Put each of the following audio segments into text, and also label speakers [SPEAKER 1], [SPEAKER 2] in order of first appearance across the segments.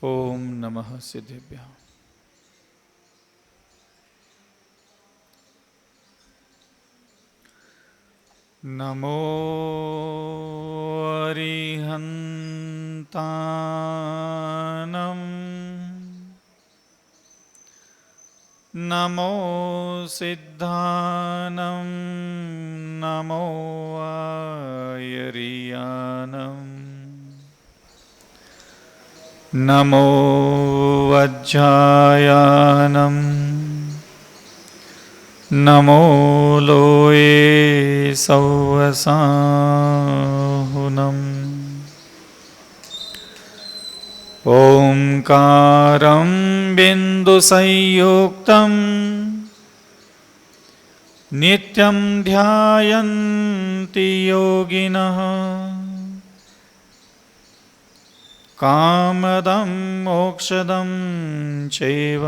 [SPEAKER 1] ओम नमः सिद्धेभ्यः। नमो अरिहन्तानं नमो सिद्धानं नमो आयर्यानं नमो वज्रायानं नमो लोये सौवसाहुनम् ओंकारं बिन्दुसंयुक्तं नित्यं ध्यायन्ति योगिनः कामदं मोक्षदं चैव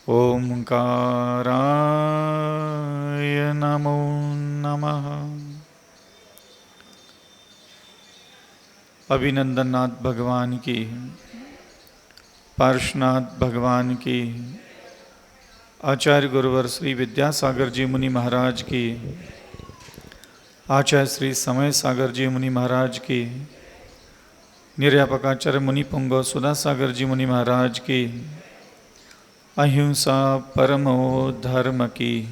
[SPEAKER 1] ओंकाराय नमो नमः। अभिनंदननाथ भगवान की, पार्श्वनाथ भगवान की, आचार्य गुरुवर श्री विद्यासागर जी मुनि महाराज की, आचार्य श्री समय सागर जी मुनि महाराज की, निर्यापकाचार्य मुनि पुंगव सुधा सागर जी मुनि महाराज की, अहिंसा परमो धर्म की,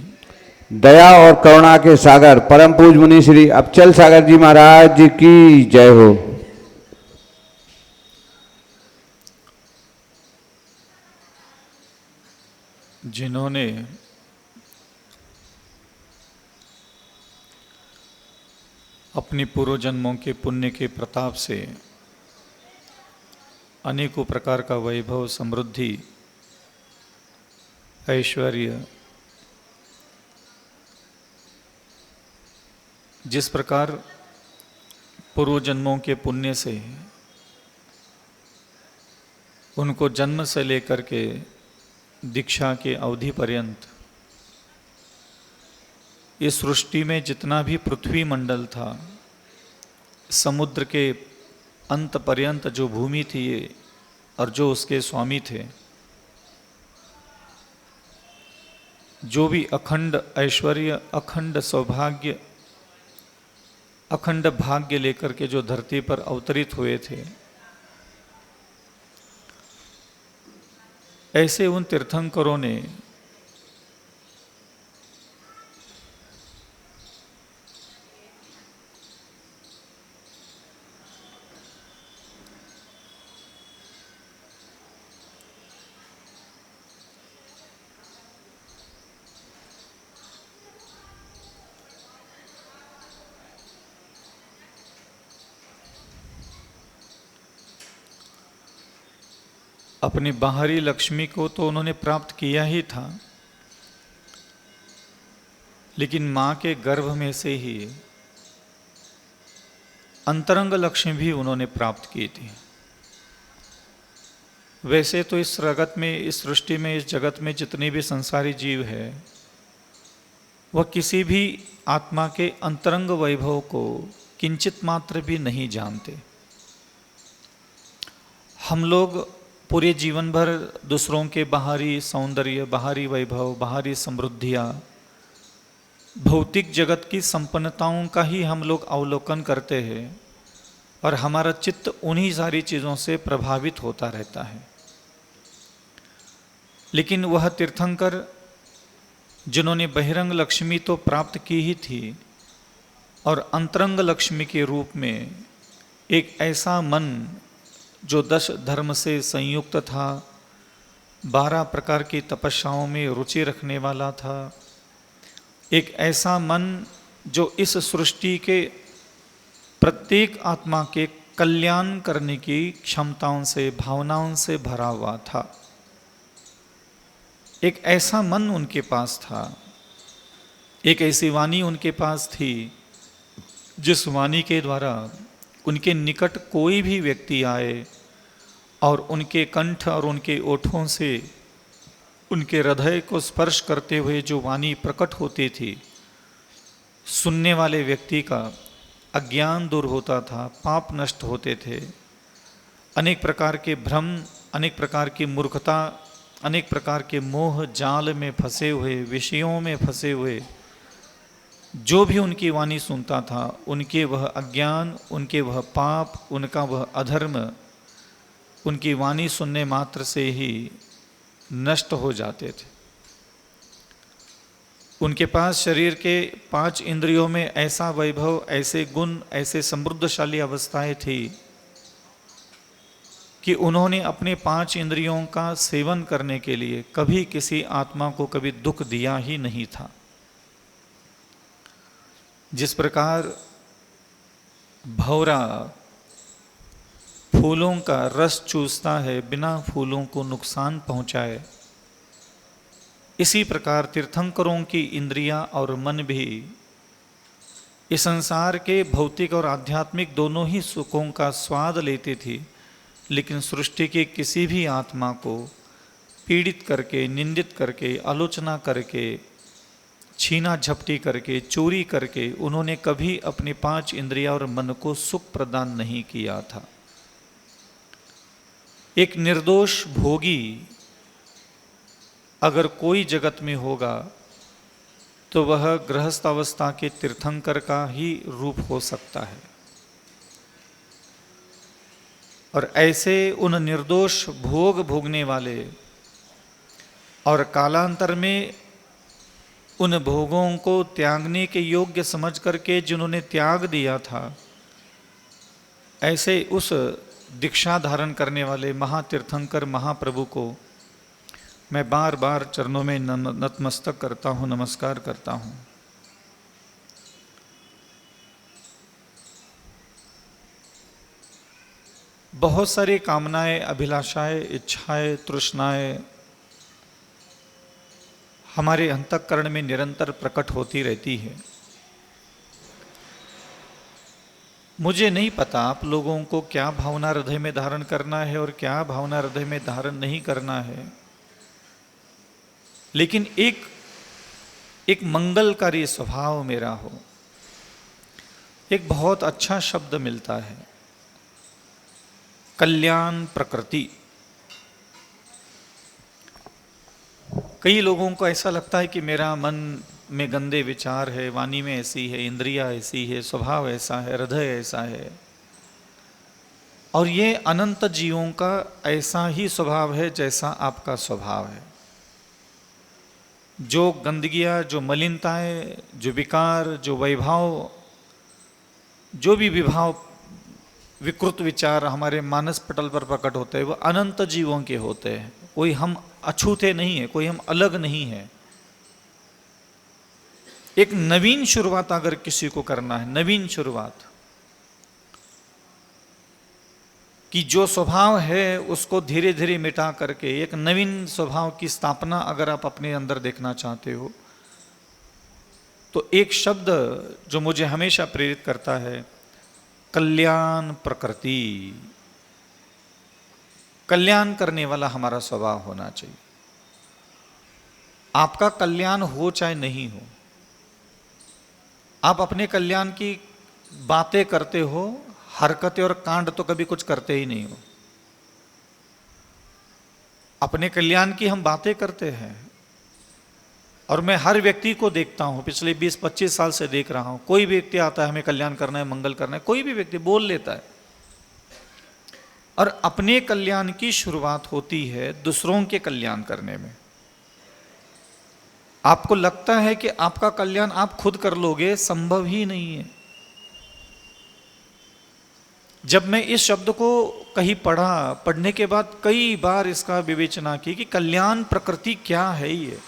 [SPEAKER 2] दया और करुणा के सागर परम पूज मुनि श्री अबचल सागर जी महाराज जी की जय हो।
[SPEAKER 1] जिन्होंने अपनी पूर्व जन्मों के पुण्य के प्रताप से अनेकों प्रकार का वैभव, समृद्धि, ऐश्वर्य, जिस प्रकार पूर्व जन्मों के पुण्य से उनको जन्म से लेकर के दीक्षा के अवधि पर्यंत इस सृष्टि में जितना भी पृथ्वी मंडल था, समुद्र के अंत पर्यंत जो भूमि थी और जो उसके स्वामी थे, जो भी अखंड ऐश्वर्य, अखंड सौभाग्य, अखंड भाग्य लेकर के जो धरती पर अवतरित हुए थे, ऐसे उन तीर्थंकरों ने अपनी बाहरी लक्ष्मी को तो उन्होंने प्राप्त किया ही था, लेकिन मां के गर्भ में से ही अंतरंग लक्ष्मी भी उन्होंने प्राप्त की थी। वैसे तो इस जगत में, इस सृष्टि में, इस जगत में जितने भी संसारी जीव है, वह किसी भी आत्मा के अंतरंग वैभव को किंचित मात्र भी नहीं जानते। हम लोग पूरे जीवन भर दूसरों के बाहरी सौंदर्य, बाहरी वैभव, बाहरी समृद्धियाँ, भौतिक जगत की संपन्नताओं का ही हम लोग अवलोकन करते हैं और हमारा चित्त उन्हीं सारी चीज़ों से प्रभावित होता रहता है। लेकिन वह तीर्थंकर जिन्होंने बहिरंग लक्ष्मी तो प्राप्त की ही थी और अंतरंग लक्ष्मी के रूप में एक ऐसा मन जो 10 धर्म से संयुक्त था, 12 प्रकार की तपस्याओं में रुचि रखने वाला था, एक ऐसा मन जो इस सृष्टि के प्रत्येक आत्मा के कल्याण करने की क्षमताओं से, भावनाओं से भरा हुआ था, एक ऐसा मन उनके पास था, एक ऐसी वाणी उनके पास थी जिस वाणी के द्वारा उनके निकट कोई भी व्यक्ति आए और उनके कंठ और उनके ओठों से उनके हृदय को स्पर्श करते हुए जो वाणी प्रकट होती थी, सुनने वाले व्यक्ति का अज्ञान दूर होता था, पाप नष्ट होते थे, अनेक प्रकार के भ्रम, अनेक प्रकार की मूर्खता, अनेक प्रकार के मोह जाल में फंसे हुए, विषयों में फंसे हुए जो भी उनकी वाणी सुनता था, उनके वह अज्ञान, उनके वह पाप, उनका वह अधर्म उनकी वाणी सुनने मात्र से ही नष्ट हो जाते थे। उनके पास शरीर के 5 इंद्रियों में ऐसा वैभव, ऐसे गुण, ऐसे समृद्धशाली अवस्थाएं थी कि उन्होंने अपने 5 इंद्रियों का सेवन करने के लिए कभी किसी आत्मा को कभी दुख दिया ही नहीं था। जिस प्रकार भौरा फूलों का रस चूसता है बिना फूलों को नुकसान पहुंचाए, इसी प्रकार तीर्थंकरों की इंद्रियां और मन भी इस संसार के भौतिक और आध्यात्मिक दोनों ही सुखों का स्वाद लेती थी, लेकिन सृष्टि के किसी भी आत्मा को पीड़ित करके, निंदित करके, आलोचना करके, छीना झपटी करके, चोरी करके उन्होंने कभी अपने 5 इंद्रिया और मन को सुख प्रदान नहीं किया था। एक निर्दोष भोगी अगर कोई जगत में होगा तो वह गृहस्थ अवस्था के तीर्थंकर का ही रूप हो सकता है। और ऐसे उन निर्दोष भोग भोगने वाले और कालांतर में उन भोगों को त्यागने के योग्य समझ करके जिन्होंने त्याग दिया था, ऐसे उस दीक्षा धारण करने वाले महातीर्थंकर महाप्रभु को मैं बार बार चरणों में नतमस्तक करता हूँ, नमस्कार करता हूँ। बहुत सारी कामनाएं, अभिलाषाएं, इच्छाएं, तृष्णाएं हमारे अंतःकरण में निरंतर प्रकट होती रहती है। मुझे नहीं पता आप लोगों को क्या भावना हृदय में धारण करना है और क्या भावना हृदय में धारण नहीं करना है, लेकिन एक मंगलकारी स्वभाव मेरा हो। एक बहुत अच्छा शब्द मिलता है, कल्याण प्रकृति। कई लोगों को ऐसा लगता है कि मेरा मन में गंदे विचार है, वाणी में ऐसी है, इंद्रिया ऐसी है, स्वभाव ऐसा है, हृदय ऐसा है। और ये अनंत जीवों का ऐसा ही स्वभाव है जैसा आपका स्वभाव है। जो गंदगियाँ, जो मलिनताएं, जो विकार, जो वैभाव, जो भी विभाव, विकृत विचार हमारे मानस पटल पर प्रकट होते हैं, वो अनंत जीवों के होते हैं। कोई हम अछूते नहीं है, कोई हम अलग नहीं है। एक नवीन शुरुआत अगर किसी को करना है, नवीन शुरुआत, कि जो स्वभाव है उसको धीरे धीरे मिटा करके एक नवीन स्वभाव की स्थापना अगर आप अपने अंदर देखना चाहते हो, तो एक शब्द जो मुझे हमेशा प्रेरित करता है, कल्याण प्रकृति। कल्याण करने वाला हमारा स्वभाव होना चाहिए। आपका कल्याण हो चाहे नहीं हो, आप अपने कल्याण की बातें करते हो, हरकतें और कांड तो कभी कुछ करते ही नहीं हो। अपने कल्याण की हम बातें करते हैं, और मैं हर व्यक्ति को देखता हूं, पिछले 20-25 साल से देख रहा हूं। कोई भी व्यक्ति आता है, हमें कल्याण करना है, मंगल करना है, कोई भी व्यक्ति बोल लेता है, और अपने कल्याण की शुरुआत होती है दूसरों के कल्याण करने में। आपको लगता है कि आपका कल्याण आप खुद कर लोगे, संभव ही नहीं है। जब मैं इस शब्द को कहीं पढ़ने के बाद कई बार इसका विवेचना की कि कल्याण प्रकृति क्या है ये,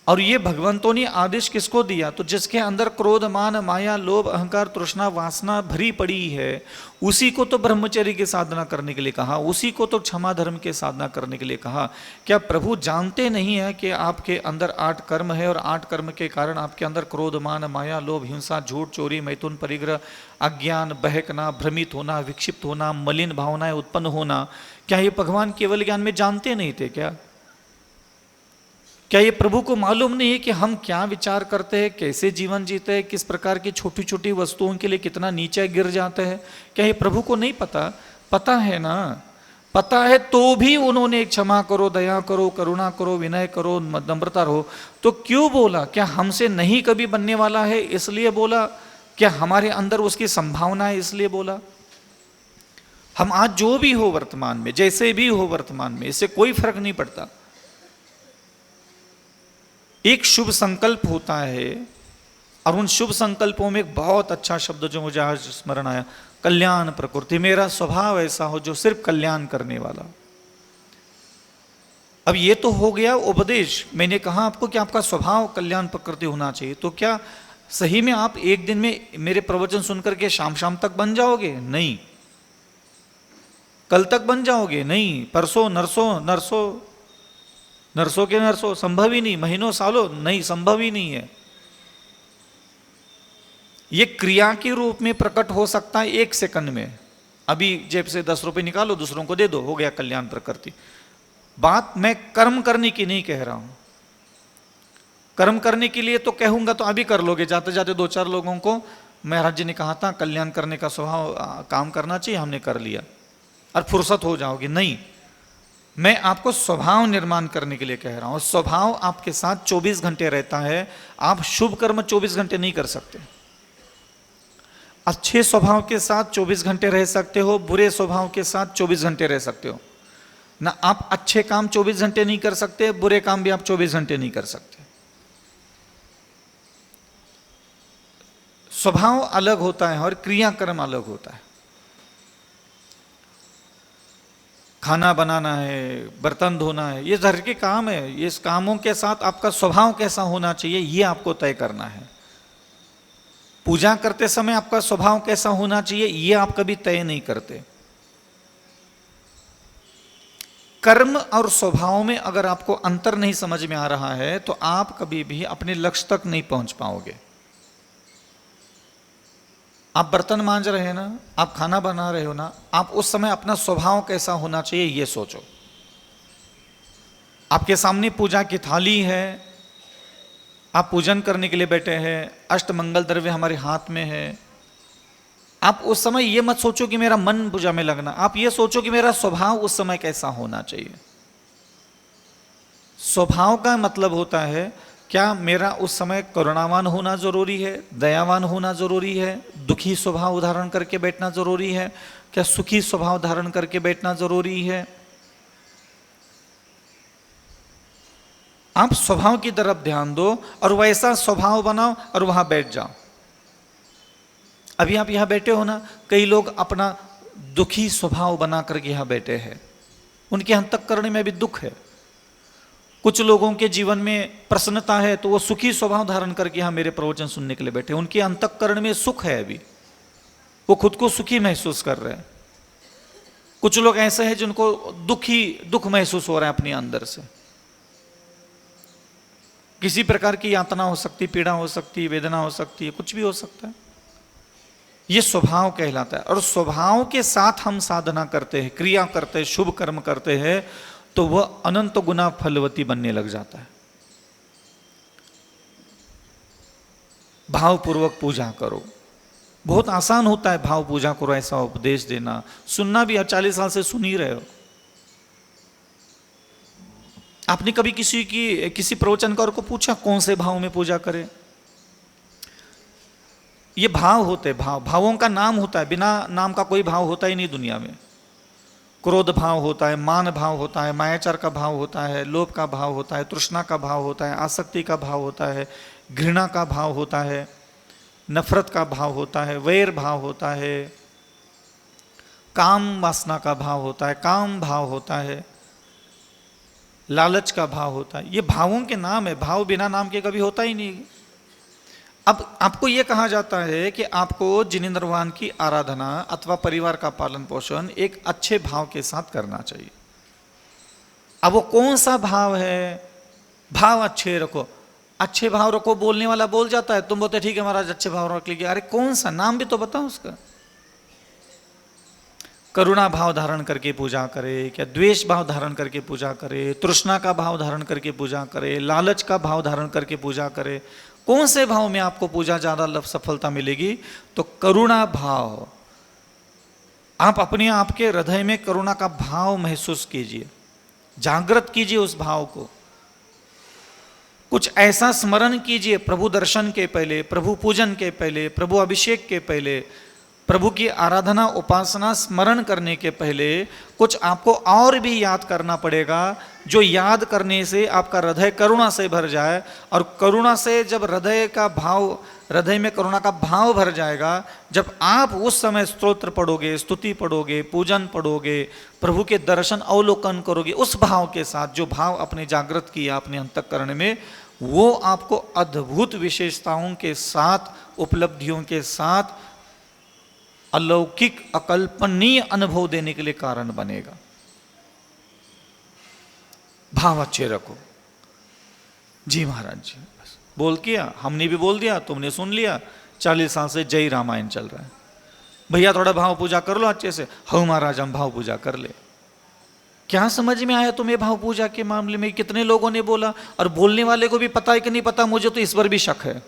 [SPEAKER 1] और ये भगवंतों ने आदेश किसको दिया? तो जिसके अंदर क्रोध, मान, माया, लोभ, अहंकार, तृष्णा, वासना भरी पड़ी है, उसी को तो ब्रह्मचर्य की साधना करने के लिए कहा, उसी को तो क्षमा धर्म की साधना करने के लिए कहा। क्या प्रभु जानते नहीं है कि आपके अंदर 8 कर्म है, और 8 कर्म के कारण आपके अंदर क्रोध, मान, माया, लोभ, हिंसा, झूठ, चोरी, मैथुन, परिग्रह, अज्ञान, बहकना, भ्रमित होना, विक्षिप्त होना, मलिन भावनाएं उत्पन्न होना, क्या ये भगवान केवल ज्ञान में जानते नहीं थे क्या? क्या ये प्रभु को मालूम नहीं है कि हम क्या विचार करते हैं, कैसे जीवन जीते हैं, किस प्रकार की छोटी छोटी वस्तुओं के लिए कितना नीचे गिर जाते हैं? क्या ये प्रभु को नहीं पता? पता है ना, पता है तो भी उन्होंने क्षमा करो, दया करो, करुणा करो, विनय करो, नम्रता रहो, तो क्यों बोला? क्या हमसे नहीं कभी बनने वाला है इसलिए बोला? क्या हमारे अंदर उसकी संभावना है इसलिए बोला? हम आज जो भी हो वर्तमान में, जैसे भी हो वर्तमान में, इससे कोई फर्क नहीं पड़ता। एक शुभ संकल्प होता है, और उन शुभ संकल्पों में एक बहुत अच्छा शब्द जो मुझे आज स्मरण आया, कल्याण प्रकृति। मेरा स्वभाव ऐसा हो जो सिर्फ कल्याण करने वाला। अब ये तो हो गया उपदेश। मैंने कहा आपको कि आपका स्वभाव कल्याण प्रकृति होना चाहिए, तो क्या सही में आप एक दिन में मेरे प्रवचन सुनकर के शाम शाम तक बन जाओगे? नहीं। कल तक बन जाओगे? नहीं। परसों, नरसों के नरसों, संभव ही नहीं। महीनों सालों, नहीं, संभव ही नहीं है। ये क्रिया के रूप में प्रकट हो सकता है 1 सेकंड में। अभी जेब से 10 रुपए निकालो, दूसरों को दे दो, हो गया कल्याण प्रकृति। बात मैं कर्म करने की नहीं कह रहा हूं। कर्म करने के लिए तो कहूंगा तो अभी कर लोगे। जाते जाते 2-4 लोगों को महाराज जी ने कहा था कल्याण करने का स्वभाव काम करना चाहिए, हमने कर लिया और फुर्सत हो जाओगे। नहीं, मैं आपको स्वभाव निर्माण करने के लिए कह रहा हूं। स्वभाव आपके साथ 24 घंटे रहता है। आप शुभ कर्म 24 घंटे नहीं कर सकते। अच्छे स्वभाव के साथ 24 घंटे रह सकते हो, बुरे स्वभाव के साथ 24 घंटे रह सकते हो ना। आप अच्छे काम 24 घंटे नहीं कर सकते, बुरे काम भी आप 24 घंटे नहीं कर सकते। स्वभाव अलग होता है और क्रियाकर्म अलग होता है। खाना बनाना है, बर्तन धोना है, ये घर के काम है। ये इस कामों के साथ आपका स्वभाव कैसा होना चाहिए ये आपको तय करना है। पूजा करते समय आपका स्वभाव कैसा होना चाहिए ये आप कभी तय नहीं करते। कर्म और स्वभाव में अगर आपको अंतर नहीं समझ में आ रहा है तो आप कभी भी अपने लक्ष्य तक नहीं पहुंच पाओगे। आप बर्तन मांज रहे हैं ना, आप खाना बना रहे हो ना, आप उस समय अपना स्वभाव कैसा होना चाहिए ये सोचो। आपके सामने पूजा की थाली है, आप पूजन करने के लिए बैठे हैं, अष्टमंगल द्रव्य हमारे हाथ में है। आप उस समय ये मत सोचो कि मेरा मन पूजा में लगना, आप ये सोचो कि मेरा स्वभाव उस समय कैसा होना चाहिए। स्वभाव का मतलब होता है क्या मेरा उस समय करुणावान होना जरूरी है, दयावान होना जरूरी है, दुखी स्वभाव धारण करके बैठना जरूरी है, क्या सुखी स्वभाव धारण करके बैठना जरूरी है। आप स्वभाव की तरफ ध्यान दो और वैसा स्वभाव बनाओ और वहां बैठ जाओ। अभी आप यहां बैठे हो ना, कई लोग अपना दुखी स्वभाव बना करके यहां बैठे हैं, उनके अंतःकरण में भी दुख है। कुछ लोगों के जीवन में प्रसन्नता है तो वो सुखी स्वभाव धारण करके यहां मेरे प्रवचन सुनने के लिए बैठे, उनके अंतःकरण में सुख है, अभी वो खुद को सुखी महसूस कर रहे हैं। कुछ लोग ऐसे हैं जिनको दुख महसूस हो रहा है अपने अंदर से। किसी प्रकार की यातना हो सकती, पीड़ा हो सकती, वेदना हो सकती है, कुछ भी हो सकता है। यह स्वभाव कहलाता है। और स्वभाव के साथ हम साधना करते हैं, क्रिया करते हैं, शुभ कर्म करते हैं, तो वह अनंत गुना फलवती बनने लग जाता है। भावपूर्वक पूजा करो। बहुत आसान होता है भाव पूजा करो ऐसा उपदेश देना, सुनना भी। आप 40 साल से सुन ही रहे हो। आपने कभी किसी प्रवचनकार को पूछा कौन से भाव में पूजा करें? ये भाव होते हैं, भावों का नाम होता है। बिना नाम का कोई भाव होता ही नहीं दुनिया में। क्रोध भाव होता है, मान भाव होता है, मायाचार का भाव होता है, लोभ का भाव होता है, तृष्णा का भाव होता है, आसक्ति का भाव होता है, घृणा का भाव होता है, नफरत का भाव होता है, वैर भाव होता है, काम वासना का भाव होता है, काम भाव होता है, लालच का भाव होता है। ये भावों के नाम है। भाव बिना नाम के कभी होता ही नहीं। अब आपको यह कहा जाता है कि आपको जिनेंद्रवान की आराधना अथवा परिवार का पालन पोषण एक अच्छे भाव के साथ करना चाहिए। अब वो कौन सा भाव है? भाव अच्छे रखो, अच्छे भाव रखो। बोलने वाला बोल जाता है, तुम बोलते ठीक है महाराज अच्छे भाव रख लीजिए। अरे कौन सा? नाम भी तो बताओ उसका। करुणा भाव धारण करके पूजा करे, क्या द्वेष भाव धारण करके पूजा करे, तृष्णा का भाव धारण करके पूजा करे, लालच का भाव धारण करके पूजा करे। कौन से भाव में आपको पूजा ज्यादा सफलता मिलेगी? तो करुणा भाव, आप अपने आप के हृदय में करुणा का भाव महसूस कीजिए, जागृत कीजिए उस भाव को। कुछ ऐसा स्मरण कीजिए प्रभु दर्शन के पहले, प्रभु पूजन के पहले, प्रभु अभिषेक के पहले, प्रभु की आराधना उपासना स्मरण करने के पहले कुछ आपको और भी याद करना पड़ेगा, जो याद करने से आपका हृदय करुणा से भर जाए। और करुणा से जब हृदय में करुणा का भाव भर जाएगा, जब आप उस समय स्तोत्र पढ़ोगे, स्तुति पढ़ोगे, पूजन पढ़ोगे, प्रभु के दर्शन अवलोकन करोगे, उस भाव के साथ जो भाव अपने जागृत किया अपने अंतःकरण में, वो आपको अद्भुत विशेषताओं के साथ, उपलब्धियों के साथ अलौकिक अकल्पनीय अनुभव देने के लिए कारण बनेगा। भाव अच्छे रखो। जी महाराज जी, बस बोल किया, हमने भी बोल दिया, तुमने सुन लिया। 40 साल से जय रामायण चल रहा है। भैया थोड़ा भाव पूजा कर लो अच्छे से। हाँ महाराज हम भाव पूजा कर ले। क्या समझ में आया तुम्हें भाव पूजा के मामले में? कितने लोगों ने बोला, और बोलने वाले को भी पता है कि नहीं पता, मुझे तो इस पर भी शक है।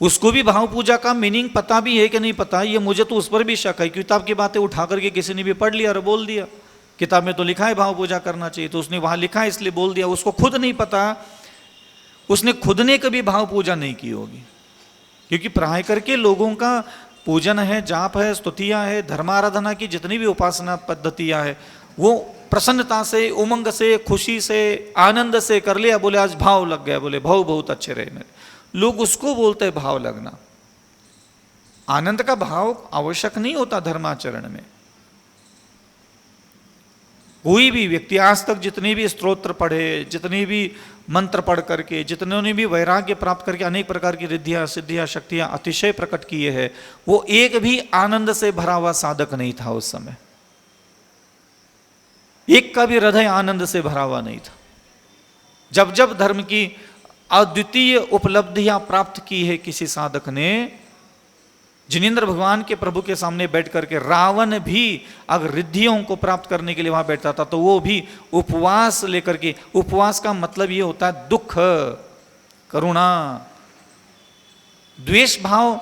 [SPEAKER 1] उसको भी भाव पूजा का मीनिंग पता भी है कि नहीं पता, ये मुझे तो उस पर भी शक है। किताब की बातें उठा करके किसी ने भी पढ़ लिया और बोल दिया, किताब में तो लिखा है भाव पूजा करना चाहिए, तो उसने वहां लिखा है इसलिए बोल दिया। उसको खुद नहीं पता, उसने खुद ने कभी भाव पूजा नहीं की होगी। क्योंकि प्राय करके लोगों का पूजन है, जाप है, स्तुतियां है, धर्माराधना की जितनी भी उपासना पद्धतियां है, वो प्रसन्नता से, उमंग से, खुशी से, आनंद से कर लिया। बोले आज भाव लग गया, बोले भाव बहुत अच्छे रहे मेरे। लोग उसको बोलते हैं भाव लगना। आनंद का भाव आवश्यक नहीं होता धर्माचरण में। कोई भी व्यक्ति आज तक जितने भी स्तोत्र पढ़े, जितने भी मंत्र पढ़ करके, जितने भी वैराग्य प्राप्त करके अनेक प्रकार की रिद्धियां, सिद्धियां, शक्तियां अतिशय प्रकट किए हैं, वो एक भी आनंद से भरा हुआ साधक नहीं था उस समय। एक का भी हृदय आनंद से भरा हुआ नहीं था। जब जब धर्म की अद्वितीय उपलब्धियां प्राप्त की है किसी साधक ने, जिनेंद्र भगवान के प्रभु के सामने बैठ करके, रावण भी अगर रिद्धियों को प्राप्त करने के लिए वहां बैठता था तो वो भी उपवास लेकर के, उपवास का मतलब ये होता है दुख, करुणा, द्वेष भाव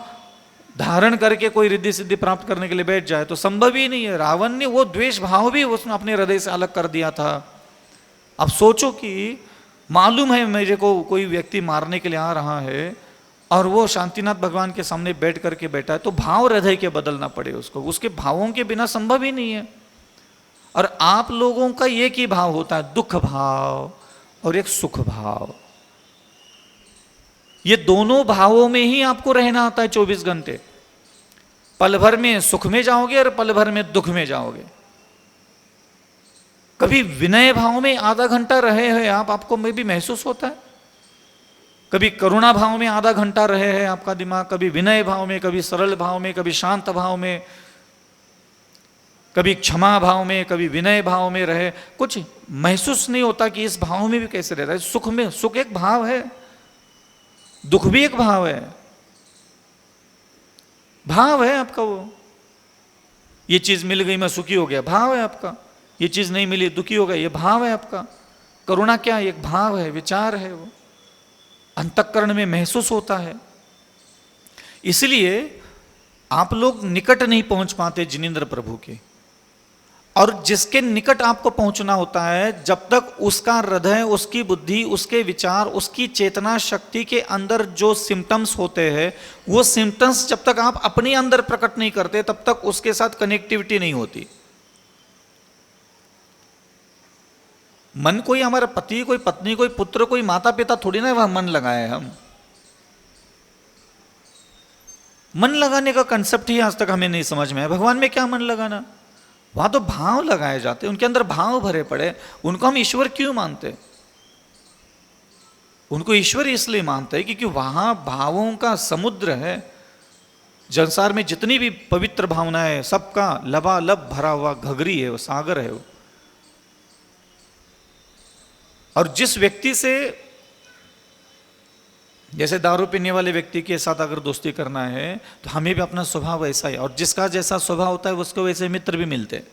[SPEAKER 1] धारण करके कोई रिद्धि सिद्धि प्राप्त करने के लिए बैठ जाए तो संभव ही नहीं है। रावण ने वो द्वेष भाव भी उसने अपने हृदय से अलग कर दिया था। अब सोचो कि मालूम है मेरे को कोई व्यक्ति मारने के लिए आ रहा है और वो शांतिनाथ भगवान के सामने बैठ करके बैठा है, तो भाव हृदय के बदलना पड़े उसको, उसके भावों के बिना संभव ही नहीं है। और आप लोगों का एक ही भाव होता है, दुख भाव और एक सुख भाव। ये दोनों भावों में ही आपको रहना आता है 24 घंटे। पल भर में सुख में जाओगे और पल भर में दुख में जाओगे। कभी विनय भाव में आधा घंटा रहे हैं आप, आपको में भी महसूस होता है। कभी करुणा भाव में आधा घंटा रहे हैं आपका दिमाग, कभी विनय भाव में, कभी सरल भाव में, कभी शांत भाव में, कभी क्षमा भाव में, कभी विनय भाव में रहे। कुछ महसूस नहीं होता कि इस भाव में भी कैसे रह रहा है। सुख में, सुख एक भाव है, दुख भी एक भाव है। भाव है आपका वो। ये चीज मिल गई मैं सुखी हो गया, भाव है आपका। ये चीज नहीं मिली दुखी हो गया, ये भाव है आपका। करुणा क्या है? एक भाव है, विचार है, वो अंतःकरण में महसूस होता है। इसलिए आप लोग निकट नहीं पहुंच पाते जिनेंद्र प्रभु के। और जिसके निकट आपको पहुंचना होता है, जब तक उसका हृदय, उसकी बुद्धि, उसके विचार, उसकी चेतना शक्ति के अंदर जो सिम्टम्स होते हैं, वो सिम्टम्स जब तक आप अपने अंदर प्रकट नहीं करते तब तक उसके साथ कनेक्टिविटी नहीं होती। मन कोई हमारा पति, कोई पत्नी, कोई पुत्र, कोई माता पिता थोड़ी ना वह मन लगाए। हम मन लगाने का कंसेप्ट ही आज तक हमें नहीं समझ में है। भगवान में क्या मन लगाना? वहां तो भाव लगाए जाते, उनके अंदर भाव भरे पड़े। उनको हम ईश्वर क्यों मानते? उनको ईश्वर इसलिए मानते हैं क्योंकि वहां भावों का समुद्र है। संसार में जितनी भी पवित्र भावनाएं, सबका लबालब भरा हुआ घघरी है, वो सागर है वो। और जिस व्यक्ति से, जैसे दारू पीने वाले व्यक्ति के साथ अगर दोस्ती करना है तो हमें भी अपना स्वभाव ऐसा है, और जिसका जैसा स्वभाव होता है उसको वैसे मित्र भी मिलते हैं।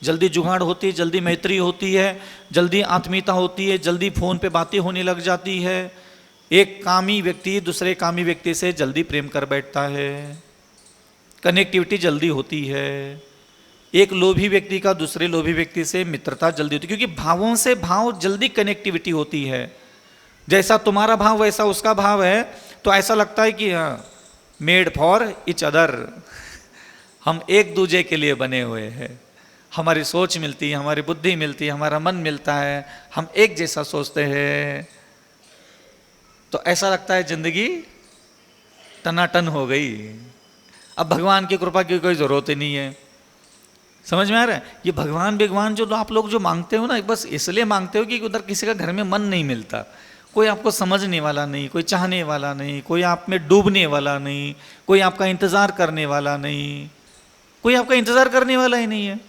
[SPEAKER 1] जल्दी जुगाड़ होती है, जल्दी मैत्री होती है, जल्दी आत्मीयता होती है, जल्दी फोन पे बातें होने लग जाती है। एक कामी व्यक्ति दूसरे कामी व्यक्ति से जल्दी प्रेम कर बैठता है। कनेक्टिविटी जल्दी होती है। एक लोभी व्यक्ति का दूसरे लोभी व्यक्ति से मित्रता जल्दी होती है, क्योंकि भावों से भाव जल्दी कनेक्टिविटी होती है। जैसा तुम्हारा भाव वैसा उसका भाव है, तो ऐसा लगता है कि हाँ, मेड फॉर इच अदर, हम एक दूजे के लिए बने हुए हैं। हमारी सोच मिलती है, हमारी बुद्धि मिलती है, हमारा मन मिलता है, हम एक जैसा सोचते हैं, तो ऐसा लगता है जिंदगी टनाटन हो गई। अब भगवान की कृपा की कोई जरूरत ही नहीं है। समझ में आ रहा है? ये भगवान जो आप लोग जो मांगते हो ना, बस इसलिए मांगते हो कि उधर किसी का घर में मन नहीं मिलता, कोई आपको समझने वाला नहीं, कोई चाहने वाला नहीं, कोई आप में डूबने वाला नहीं, कोई आपका इंतजार करने वाला नहीं, कोई आपका इंतजार करने वाला ही नहीं है।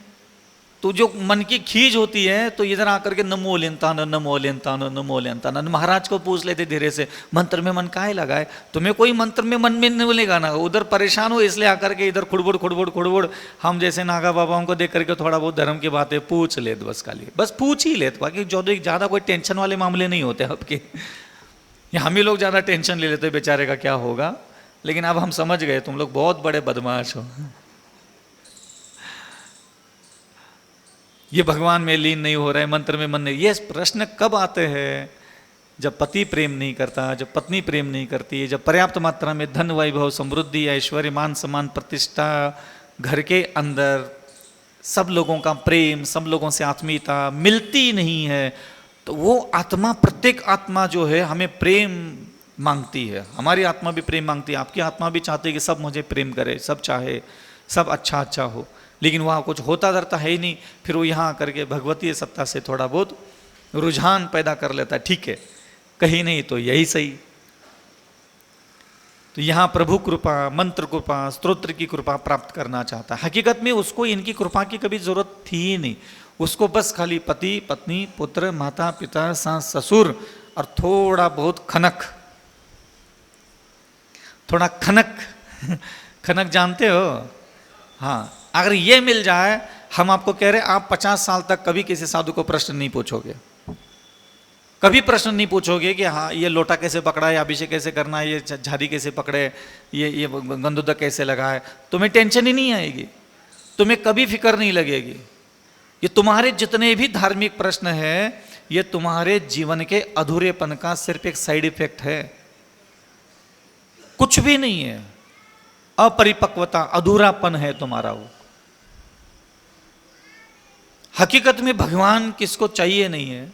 [SPEAKER 1] तो जो मन की खींच होती है, तो इधर आकर के नमो लेनतान नमो लेनतान नमो लेनतान, महाराज को पूछ लेते धीरे से, मंत्र में मन काहे लगाए? तुम्हें कोई मंत्र में मन में नहीं मिलेगा ना, उधर परेशान हो इसलिए आकर के इधर खुड़बुड़ खुड़बुड़ खुड़बुड़, हम जैसे नागा बाबाओं को देख करके थोड़ा बहुत धर्म की बातें पूछ लेते, बस खाली बस पूछ ही लेते, बाकी ज़्यादा कोई टेंशन वाले मामले नहीं होते आपके। हम ही लोग ज़्यादा टेंशन ले लेते बेचारे का क्या होगा, लेकिन अब हम समझ गए तुम लोग बहुत बड़े बदमाश हो। ये भगवान में लीन नहीं हो रहा है, मंत्र में मन नहीं। ये प्रश्न कब आते हैं? जब पति प्रेम नहीं करता, जब पत्नी प्रेम नहीं करती, जब पर्याप्त मात्रा में धन वैभव समृद्धि ऐश्वर्य मान सम्मान प्रतिष्ठा, घर के अंदर सब लोगों का प्रेम, सब लोगों से आत्मीयता मिलती नहीं है, तो वो आत्मा, प्रत्येक आत्मा जो है हमें प्रेम मांगती है। हमारी आत्मा भी प्रेम मांगती है, आपकी आत्मा भी चाहती है कि सब मुझे प्रेम करे, सब चाहे, सब अच्छा अच्छा हो, लेकिन वहाँ कुछ होता धरता है ही नहीं। फिर वो यहाँ करके भगवतीय सत्ता से थोड़ा बहुत रुझान पैदा कर लेता है, ठीक है कहीं नहीं तो यही सही। तो यहाँ प्रभु कृपा, मंत्र कृपा, स्तोत्र की कृपा प्राप्त करना चाहता है। हकीकत में उसको इनकी कृपा की कभी जरूरत थी ही नहीं, उसको बस खाली पति पत्नी पुत्र माता पिता सास ससुर और थोड़ा बहुत खनक, थोड़ा खनक खनक जानते हो? हाँ, अगर ये मिल जाए, हम आपको कह रहे हैं आप 50 साल तक कभी किसी साधु को प्रश्न नहीं पूछोगे, कभी प्रश्न नहीं पूछोगे कि हाँ ये लोटा कैसे पकड़ा है, अभिषेक कैसे करना है, ये झाड़ी कैसे पकड़े, ये गंदुदक कैसे लगाए, तुम्हें टेंशन ही नहीं आएगी, तुम्हें कभी फिक्र नहीं लगेगी। ये तुम्हारे जितने भी धार्मिक प्रश्न है, ये तुम्हारे जीवन के अधूरेपन का सिर्फ एक साइड इफेक्ट है, कुछ भी नहीं है। अपरिपक्वता, अधूरापन है तुम्हारा वो। हकीकत में भगवान किसको चाहिए नहीं है।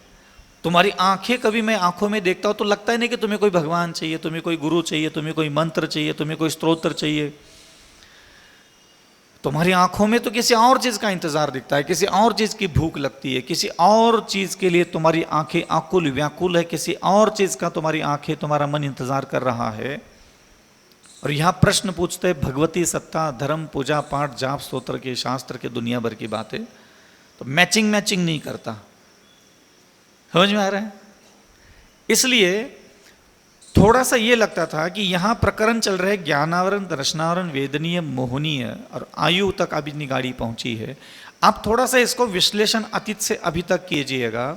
[SPEAKER 1] तुम्हारी आंखें, कभी मैं आंखों में देखता हूं तो लगता है नहीं कि तुम्हें कोई भगवान चाहिए, तुम्हें कोई गुरु चाहिए, तुम्हें कोई मंत्र चाहिए, तुम्हें कोई स्तोत्र चाहिए। तुम्हारी आंखों में तो किसी और चीज का इंतजार दिखता है, किसी और चीज की भूख लगती है, किसी और चीज के लिए तुम्हारी आंखें आकुल व्याकुल है, किसी और चीज का तुम्हारी आंखें, तुम्हारा मन इंतजार कर रहा है। और यहां प्रश्न पूछते हैं भगवती सत्ता, धर्म, पूजा पाठ, जाप स्तोत्र के, शास्त्र के, दुनिया भर की बातें, तो मैचिंग नहीं करता। समझ में आ रहा है? इसलिए थोड़ा सा ये लगता था कि यहां प्रकरण चल रहे ज्ञानावरण, दर्शनावरण, वेदनीय, मोहनीय, और आयु तक अभी इतनी गाड़ी पहुंची है। आप थोड़ा सा इसको विश्लेषण अतीत से अभी तक कीजिएगा।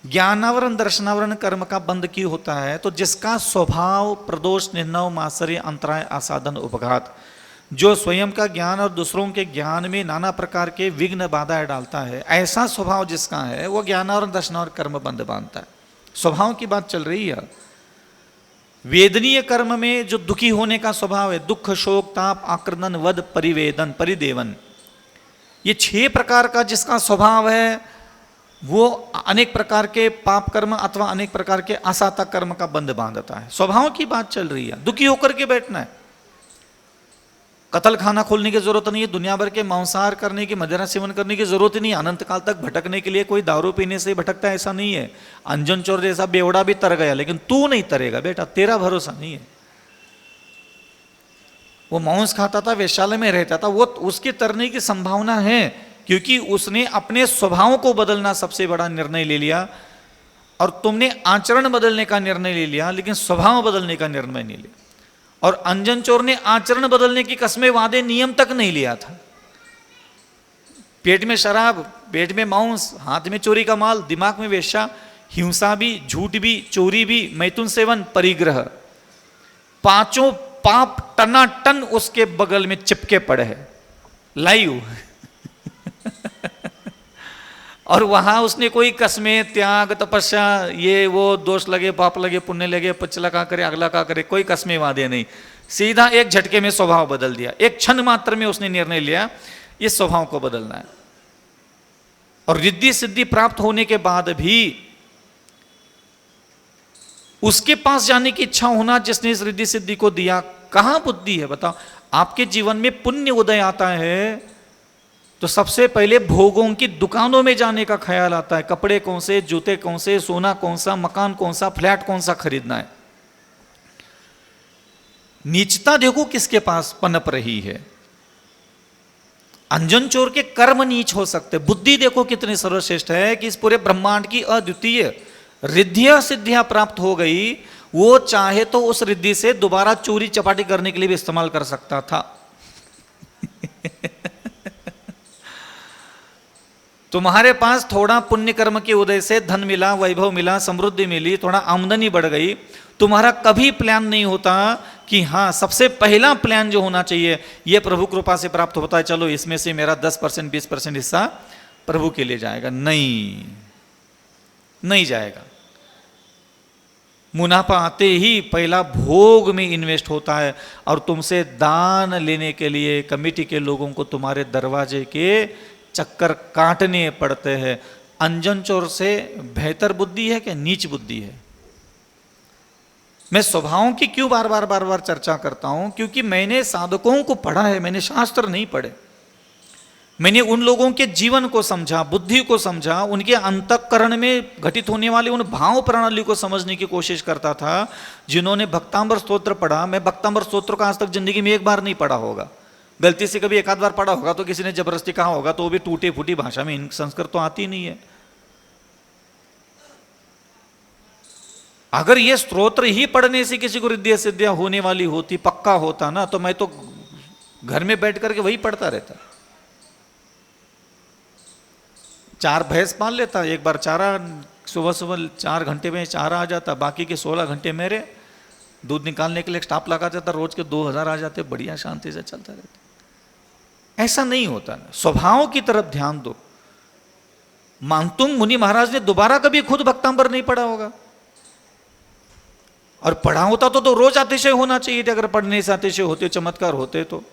[SPEAKER 1] ज्ञानावरण दर्शनावरण कर्म का बंध क्यों होता है? तो जिसका स्वभाव प्रदोष, निर्णव, मात्सर्य, अंतराय, आसाधन, उपघात, जो स्वयं का ज्ञान और दूसरों के ज्ञान में नाना प्रकार के विघ्न बाधाएं डालता है, ऐसा स्वभाव जिसका है वो ज्ञानावरण दर्शनावरण कर्म बंध बांधता है। स्वभाव की बात चल रही है। वेदनीय कर्म में जो दुखी होने का स्वभाव है, दुख, शोक, ताप, आक्रंदन, वध, परिवेदन, परिदेवन, ये 6 प्रकार का जिसका स्वभाव है, वो अनेक प्रकार के पाप कर्म अथवा अनेक प्रकार के असाता कर्म का बंध बांधता है। स्वभाव की बात चल रही है। दुखी होकर के बैठना है, कतल खाना खोलने की जरूरत नहीं है, दुनिया भर के मांसाहार करने की, मदिरा सेवन करने की जरूरत नहीं है, अनंत काल तक भटकने के लिए कोई दारू पीने से भटकता है ऐसा नहीं है। अंजन चोर जैसा बेवड़ा भी तर गया, लेकिन तू नहीं तरेगा बेटा, तेरा भरोसा नहीं है। वो मांस खाता था, वेश्यालय में रहता था, वो उसकी तरने की संभावना है, क्योंकि उसने अपने स्वभाव को बदलना सबसे बड़ा निर्णय ले लिया। और तुमने आचरण बदलने का निर्णय ले लिया, लेकिन स्वभाव बदलने का निर्णय नहीं लिया। और अंजन चोर ने आचरण बदलने की कसमें, वादे, नियम तक नहीं लिया था। पेट में शराब, पेट में मांस, हाथ में चोरी का माल, दिमाग में वेश्या, हिंसा भी, झूठ भी, चोरी भी, मैथुन सेवन, परिग्रह, 5 पाप टनाटन उसके बगल में चिपके पड़े है लाइव। और वहां उसने कोई कस्में, त्याग, तपस्या, ये वो दोष लगे, पाप लगे, पुण्य लगे, पिछला का करे, अगला का करे, कोई कस्में वादे नहीं, सीधा एक झटके में स्वभाव बदल दिया। एक क्षण मात्र में उसने निर्णय लिया इस स्वभाव को बदलना है। और रिद्धि सिद्धि प्राप्त होने के बाद भी उसके पास जाने की इच्छा होना जिसने इस रिद्धि सिद्धि को दिया, कहां बुद्धि है बताओ। आपके जीवन में पुण्य उदय आता है तो सबसे पहले भोगों की दुकानों में जाने का ख्याल आता है, कपड़े कौन से, जूते कौन से, सोना कौन सा, मकान कौन सा, फ्लैट कौन सा खरीदना है। नीचता देखो किसके पास पनप रही है। अंजन चोर के कर्म नीच हो सकते, बुद्धि देखो कितनी सर्वश्रेष्ठ है कि इस पूरे ब्रह्मांड की अद्वितीय रिद्धियां सिद्धियां प्राप्त हो गई। वो चाहे तो उस रिद्धि से दोबारा चोरी चपाटी करने के लिए भी इस्तेमाल कर सकता था। तुम्हारे पास थोड़ा पुण्य कर्म के उदय से धन मिला, वैभव मिला, समृद्धि मिली, थोड़ा आमदनी बढ़ गई, तुम्हारा कभी प्लान नहीं होता कि हाँ सबसे पहला प्लान जो होना चाहिए ये प्रभु कृपा से प्राप्त होता है, चलो इसमें से मेरा 10% 20% हिस्सा प्रभु के लिए जाएगा। नहीं, नहीं जाएगा। मुनाफा आते ही पहला भोग में इन्वेस्ट होता है और तुमसे दान लेने के लिए कमेटी के लोगों को तुम्हारे दरवाजे के चक्कर काटने पड़ते हैं। अंजन चोर से बेहतर बुद्धि है कि नीच बुद्धि है। मैं स्वभावों की क्यों बार बार चर्चा करता हूं, क्योंकि मैंने साधकों को पढ़ा है, मैंने शास्त्र नहीं पढ़े। मैंने उन लोगों के जीवन को समझा, बुद्धि को समझा, उनके अंतःकरण में घटित होने वाले उन भाव प्रणाली को समझने की कोशिश करता था। जिन्होंने भक्तांबर स्तोत्र पढ़ा, मैं भक्तांबर स्तोत्र का आज तक जिंदगी में एक बार नहीं पढ़ा होगा, गलती से कभी एक आध बार पढ़ा होगा तो किसी ने जबरदस्ती कहा होगा, तो वो भी टूटी फूटी भाषा में, संस्कृत तो आती नहीं है। अगर ये स्तोत्र ही पढ़ने से किसी को रिद्धि सिद्धियां होने वाली होती, पक्का होता ना, तो मैं तो घर में बैठ करके वही पढ़ता रहता। 4 भैंस पाल लेता, एक बार चारा सुबह सुबह 4 घंटे में चारा आ जाता, बाकी के 16 घंटे मेरे दूध निकालने के लिए स्टाफ लगा देता, रोज के 2000 आ जाते, बढ़िया शांति से चलता रहता। ऐसा नहीं होता ना, स्वभाव की तरफ ध्यान दो। मानतुंग मुनि महाराज ने दोबारा कभी खुद भक्तांबर नहीं पढ़ा होगा, और पढ़ा होता तो रोज अतिशय होना चाहिए थे। अगर पढ़ने से अतिशय होते, चमत्कार होते तो।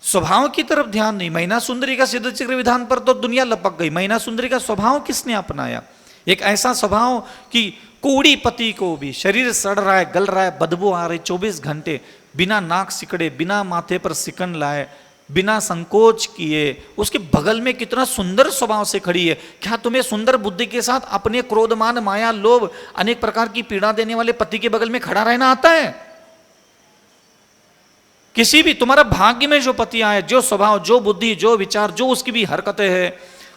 [SPEAKER 1] स्वभाव की तरफ ध्यान नहीं। मैना सुंदरी का सिद्ध चक्र विधान पर तो दुनिया लपक गई। मैना सुंदरी का स्वभाव किसने अपनाया? एक ऐसा स्वभाव कि कूड़ी पति को भी शरीर सड़ रहा है, गल रहा है, बदबू आ रही, 24 घंटे बिना नाक सिकड़े, बिना माथे पर सिकन लाए, बिना संकोच किए उसके बगल में कितना सुंदर स्वभाव से खड़ी है। क्या तुम्हें सुंदर बुद्धि के साथ अपने क्रोधमान, माया, लोभ, अनेक प्रकार की पीड़ा देने वाले पति के बगल में खड़ा रहना आता है? किसी भी तुम्हारा भाग्य में जो पति आए, जो स्वभाव, जो बुद्धि, जो विचार, जो उसकी भी हरकतें हैं,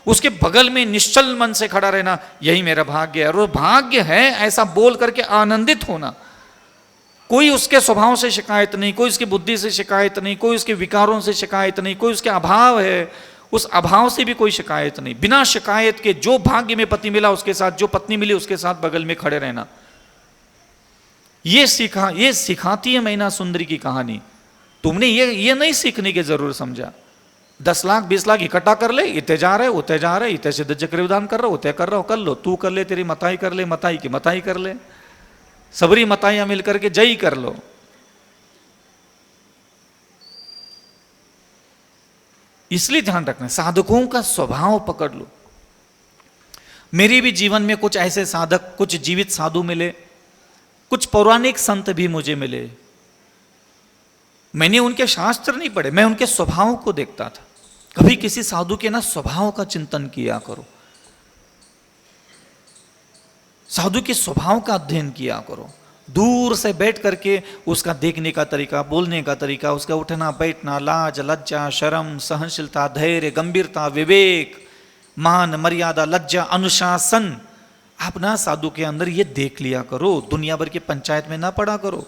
[SPEAKER 1] उसके बगल में निश्चल मन से खड़ा रहना, यही मेरा भाग्य है। और वो भाग्य है ऐसा बोल करके आनंदित होना। कोई उसके स्वभाव से शिकायत नहीं, कोई उसकी बुद्धि से शिकायत नहीं, कोई उसके विकारों से शिकायत नहीं, कोई उसके अभाव है उस अभाव से भी कोई शिकायत नहीं। बिना शिकायत के जो भाग्य में पति मिला उसके साथ, जो पत्नी मिली उसके साथ बगल में खड़े रहना, ये सिखाती है मैना सुंदरी की कहानी। तुमने ये नहीं सीखने की जरूरत समझा। 10 लाख 20 लाख इकट्ठा कर ले, इतने जा रहे, उतने जा रहे, इतने सिद्ध चक्र विधान कर रहा, उतने कर रहा हो, कर लो, तू कर ले, तेरी मताई कर ले, मताई की मताई कर ले, सबरी मताइयां मिलकर के जय कर लो। इसलिए ध्यान रखना, साधकों का स्वभाव पकड़ लो। मेरे भी जीवन में कुछ ऐसे साधक, कुछ जीवित साधु मिले, कुछ पौराणिक संत भी मुझे मिले। मैंने उनके शास्त्र नहीं पढ़े, मैं उनके स्वभाव को देखता था। कभी किसी साधु के ना स्वभाव का चिंतन किया करो, साधु के स्वभाव का अध्ययन किया करो। दूर से बैठ करके उसका देखने का तरीका, बोलने का तरीका, उसका उठना बैठना, लाज, लज्जा, शर्म, सहनशीलता, धैर्य, गंभीरता, विवेक, मान, मर्यादा, लज्जा, अनुशासन, आप ना साधु के अंदर ये देख लिया करो। दुनिया भर की पंचायत में ना पढ़ा करो,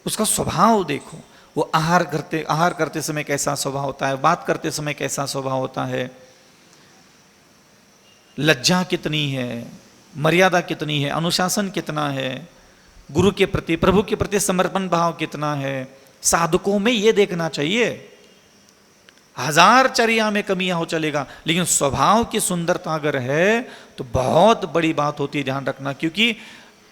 [SPEAKER 1] उसका स्वभाव देखो। वो आहार करते समय कैसा स्वभाव होता है, बात करते समय कैसा स्वभाव होता है, लज्जा कितनी है, मर्यादा कितनी है, अनुशासन कितना है, गुरु के प्रति, प्रभु के प्रति समर्पण भाव कितना है, साधकों में ये देखना चाहिए। हजार चर्या में कमियां हो चलेगा, लेकिन स्वभाव की सुंदरता अगर है तो बहुत बड़ी बात होती है, ध्यान रखना। क्योंकि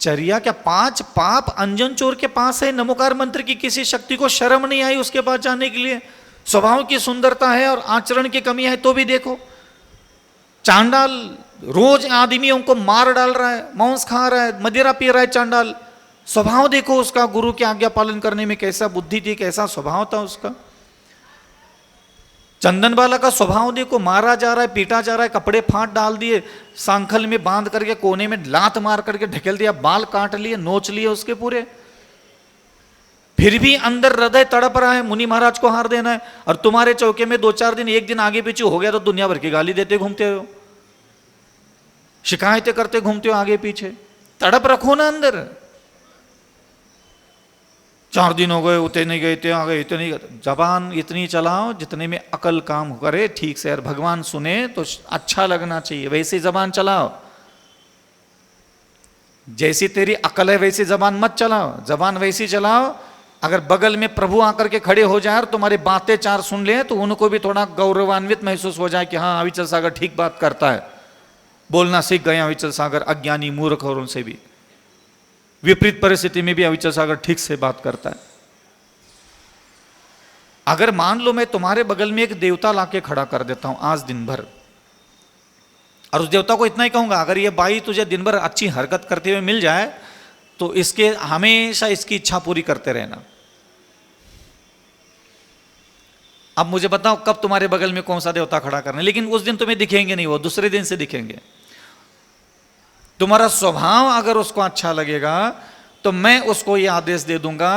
[SPEAKER 1] चर्या क्या, 5 पाप अंजन चोर के पास है, नमोकार मंत्र की किसी शक्ति को शर्म नहीं आई उसके पास जाने के लिए। स्वभाव की सुंदरता है और आचरण की कमी है तो भी देखो। चांडाल रोज आदमियों को मार डाल रहा है, मांस खा रहा है, मदिरा पी रहा है चांडाल। स्वभाव देखो उसका, गुरु की आज्ञा पालन करने में कैसा बुद्धि थी, कैसा स्वभाव था उसका। चंदन वाला का स्वभाव देखो, मारा जा रहा है, पीटा जा रहा है, कपड़े फाड़ डाल दिए, सांखल में बांध करके कोने में लात मार करके ढकेल दिया, बाल काट लिए, नोच लिए उसके पूरे। फिर भी अंदर हृदय तड़प रहा है मुनि महाराज को हार देना है। और तुम्हारे चौके में 2-4 दिन, एक दिन आगे पीछे हो गया तो दुनिया भर की गाली देते घूमते हो, शिकायतें करते घूमते हो आगे पीछे। तड़प रखो ना अंदर। 4 दिन हो गए, उते नहीं गए, इतने आ गए, इतने नहीं गए। जबान इतनी चलाओ जितने में अकल काम करे ठीक से, और भगवान सुने तो अच्छा लगना चाहिए, वैसी जबान चलाओ। जैसी तेरी अकल है वैसी जबान मत चलाओ, जबान वैसी चलाओ अगर बगल में प्रभु आकर के खड़े हो जाए और तुम्हारी बातें 4 सुन ले तो उनको भी थोड़ा गौरवान्वित महसूस हो जाए कि हाँ अविचल सागर ठीक बात करता है, बोलना सीख गए अविचल सागर, अज्ञानी मूर्ख और उनसे भी विपरीत परिस्थिति में भी अविचल सागर ठीक से बात करता है। अगर मान लो मैं तुम्हारे बगल में एक देवता लाके खड़ा कर देता हूं आज दिन भर, और उस देवता को इतना ही कहूंगा अगर ये बाई तुझे दिन भर अच्छी हरकत करते हुए मिल जाए तो इसके हमेशा इसकी इच्छा पूरी करते रहना। अब मुझे बताओ कब तुम्हारे बगल में कौन सा देवता खड़ा करना है, लेकिन उस दिन तुम्हें दिखेंगे नहीं, वो दूसरे दिन से दिखेंगे। तुम्हारा स्वभाव अगर उसको अच्छा लगेगा तो मैं उसको ये आदेश दे दूंगा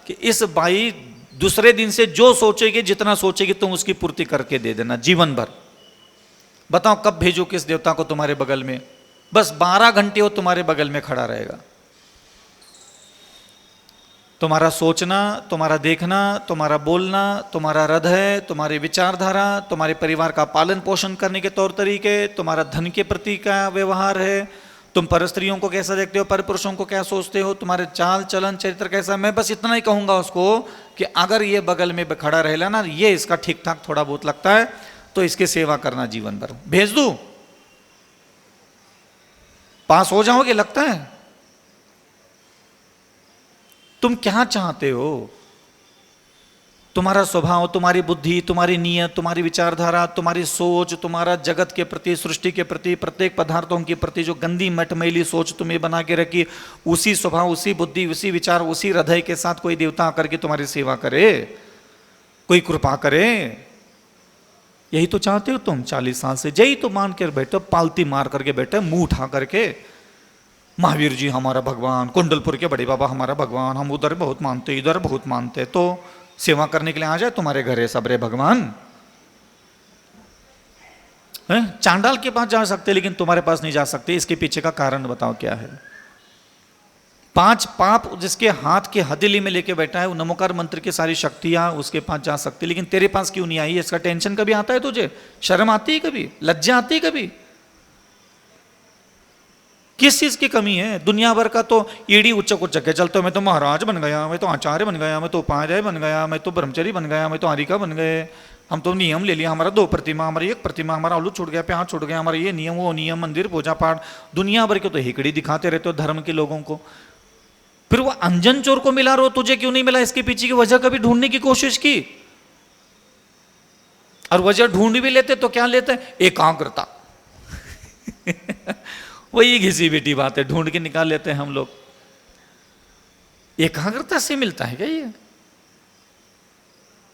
[SPEAKER 1] कि इस बाई दूसरे दिन से जो सोचेगी, जितना सोचेगी तुम उसकी पूर्ति करके दे देना जीवन भर। बताओ कब भेजो किस देवता को तुम्हारे बगल में, बस 12 घंटे वो तुम्हारे बगल में खड़ा रहेगा। तुम्हारा सोचना, तुम्हारा देखना, तुम्हारा बोलना, तुम्हारा हृदय, तुम्हारी विचारधारा, तुम्हारे परिवार का पालन पोषण करने के तौर तरीके, तुम्हारा धन के प्रति क्या व्यवहार है, तुम पर स्त्रियों को कैसा देखते हो, पर पुरुषों को क्या सोचते हो, तुम्हारे चाल चलन चरित्र कैसा। मैं बस इतना ही कहूंगा उसको कि अगर ये बगल में खड़ा रहेला ना, ये इसका ठीक ठाक थोड़ा बहुत लगता है तो इसकी सेवा करना जीवन भर। भेज दूं, पास हो जाओगे लगता है। तुम क्या चाहते हो, तुम्हारा स्वभाव, तुम्हारी बुद्धि, तुम्हारी नीयत, तुम्हारी विचारधारा, तुम्हारी सोच, तुम्हारा जगत के प्रति, सृष्टि के प्रति, प्रत्येक पदार्थों के प्रति जो गंदी मटमैली सोच तुम्हें बना के रखी, उसी स्वभाव, उसी बुद्धि, उसी विचार, उसी हृदय के साथ कोई देवता आकर के तुम्हारी सेवा करे, कोई कृपा करे, यही तो चाहते हो तुम 40 साल से। यही तो मान कर बैठे, पालती मार करके बैठे, मुंह उठा करके महावीर जी हमारा भगवान, कुंडलपुर के बड़े बाबा हमारा भगवान, हम उधर बहुत मानते, इधर बहुत मानते, तो सेवा करने के लिए आ जाए तुम्हारे घर है सब रे भगवान। चांडाल के पास जा सकते लेकिन तुम्हारे पास नहीं जा सकते, इसके पीछे का कारण बताओ क्या है। 5 पाप जिसके हाथ के हथेली में लेके बैठा है, वो नमोकार मंत्र की सारी शक्तियां उसके पास जा सकती, लेकिन तेरे पास क्यों नहीं आई? इसका टेंशन कभी आता है तुझे? शर्म आती है कभी? लज्जा आती है कभी? किस चीज की कमी है? दुनिया भर का तो ईडी उच्चक उच्चक है चलते, मैं तो महाराज बन गया, मैं तो आचार्य बन गया, मैं तो उपाध्याय बन गया, मैं तो ब्रह्मचारी बन गया, मैं तो आरिका बन गए, हम तो नियम ले लिया, हमारा 2 प्रतिमा, हमारी 1 प्रतिमा, हमारा आलू छूट गया, प्याज छूट गया, हमारा ये नियम वो नियम, मंदिर पूजा पाठ। दुनिया भर के तो हिकड़ी दिखाते रहते हो धर्म के लोगों को। फिर वो अंजन चोर को मिला रहो, तुझे क्यों नहीं मिला? इसके पीछे की वजह कभी ढूंढने की कोशिश की? और वजह ढूंढ भी लेते तो क्या लेते? एकाग्रता। वही घिसी बेटी बात है, ढूंढ के निकाल लेते हैं हम लोग। एकाग्रता से मिलता है क्या ये?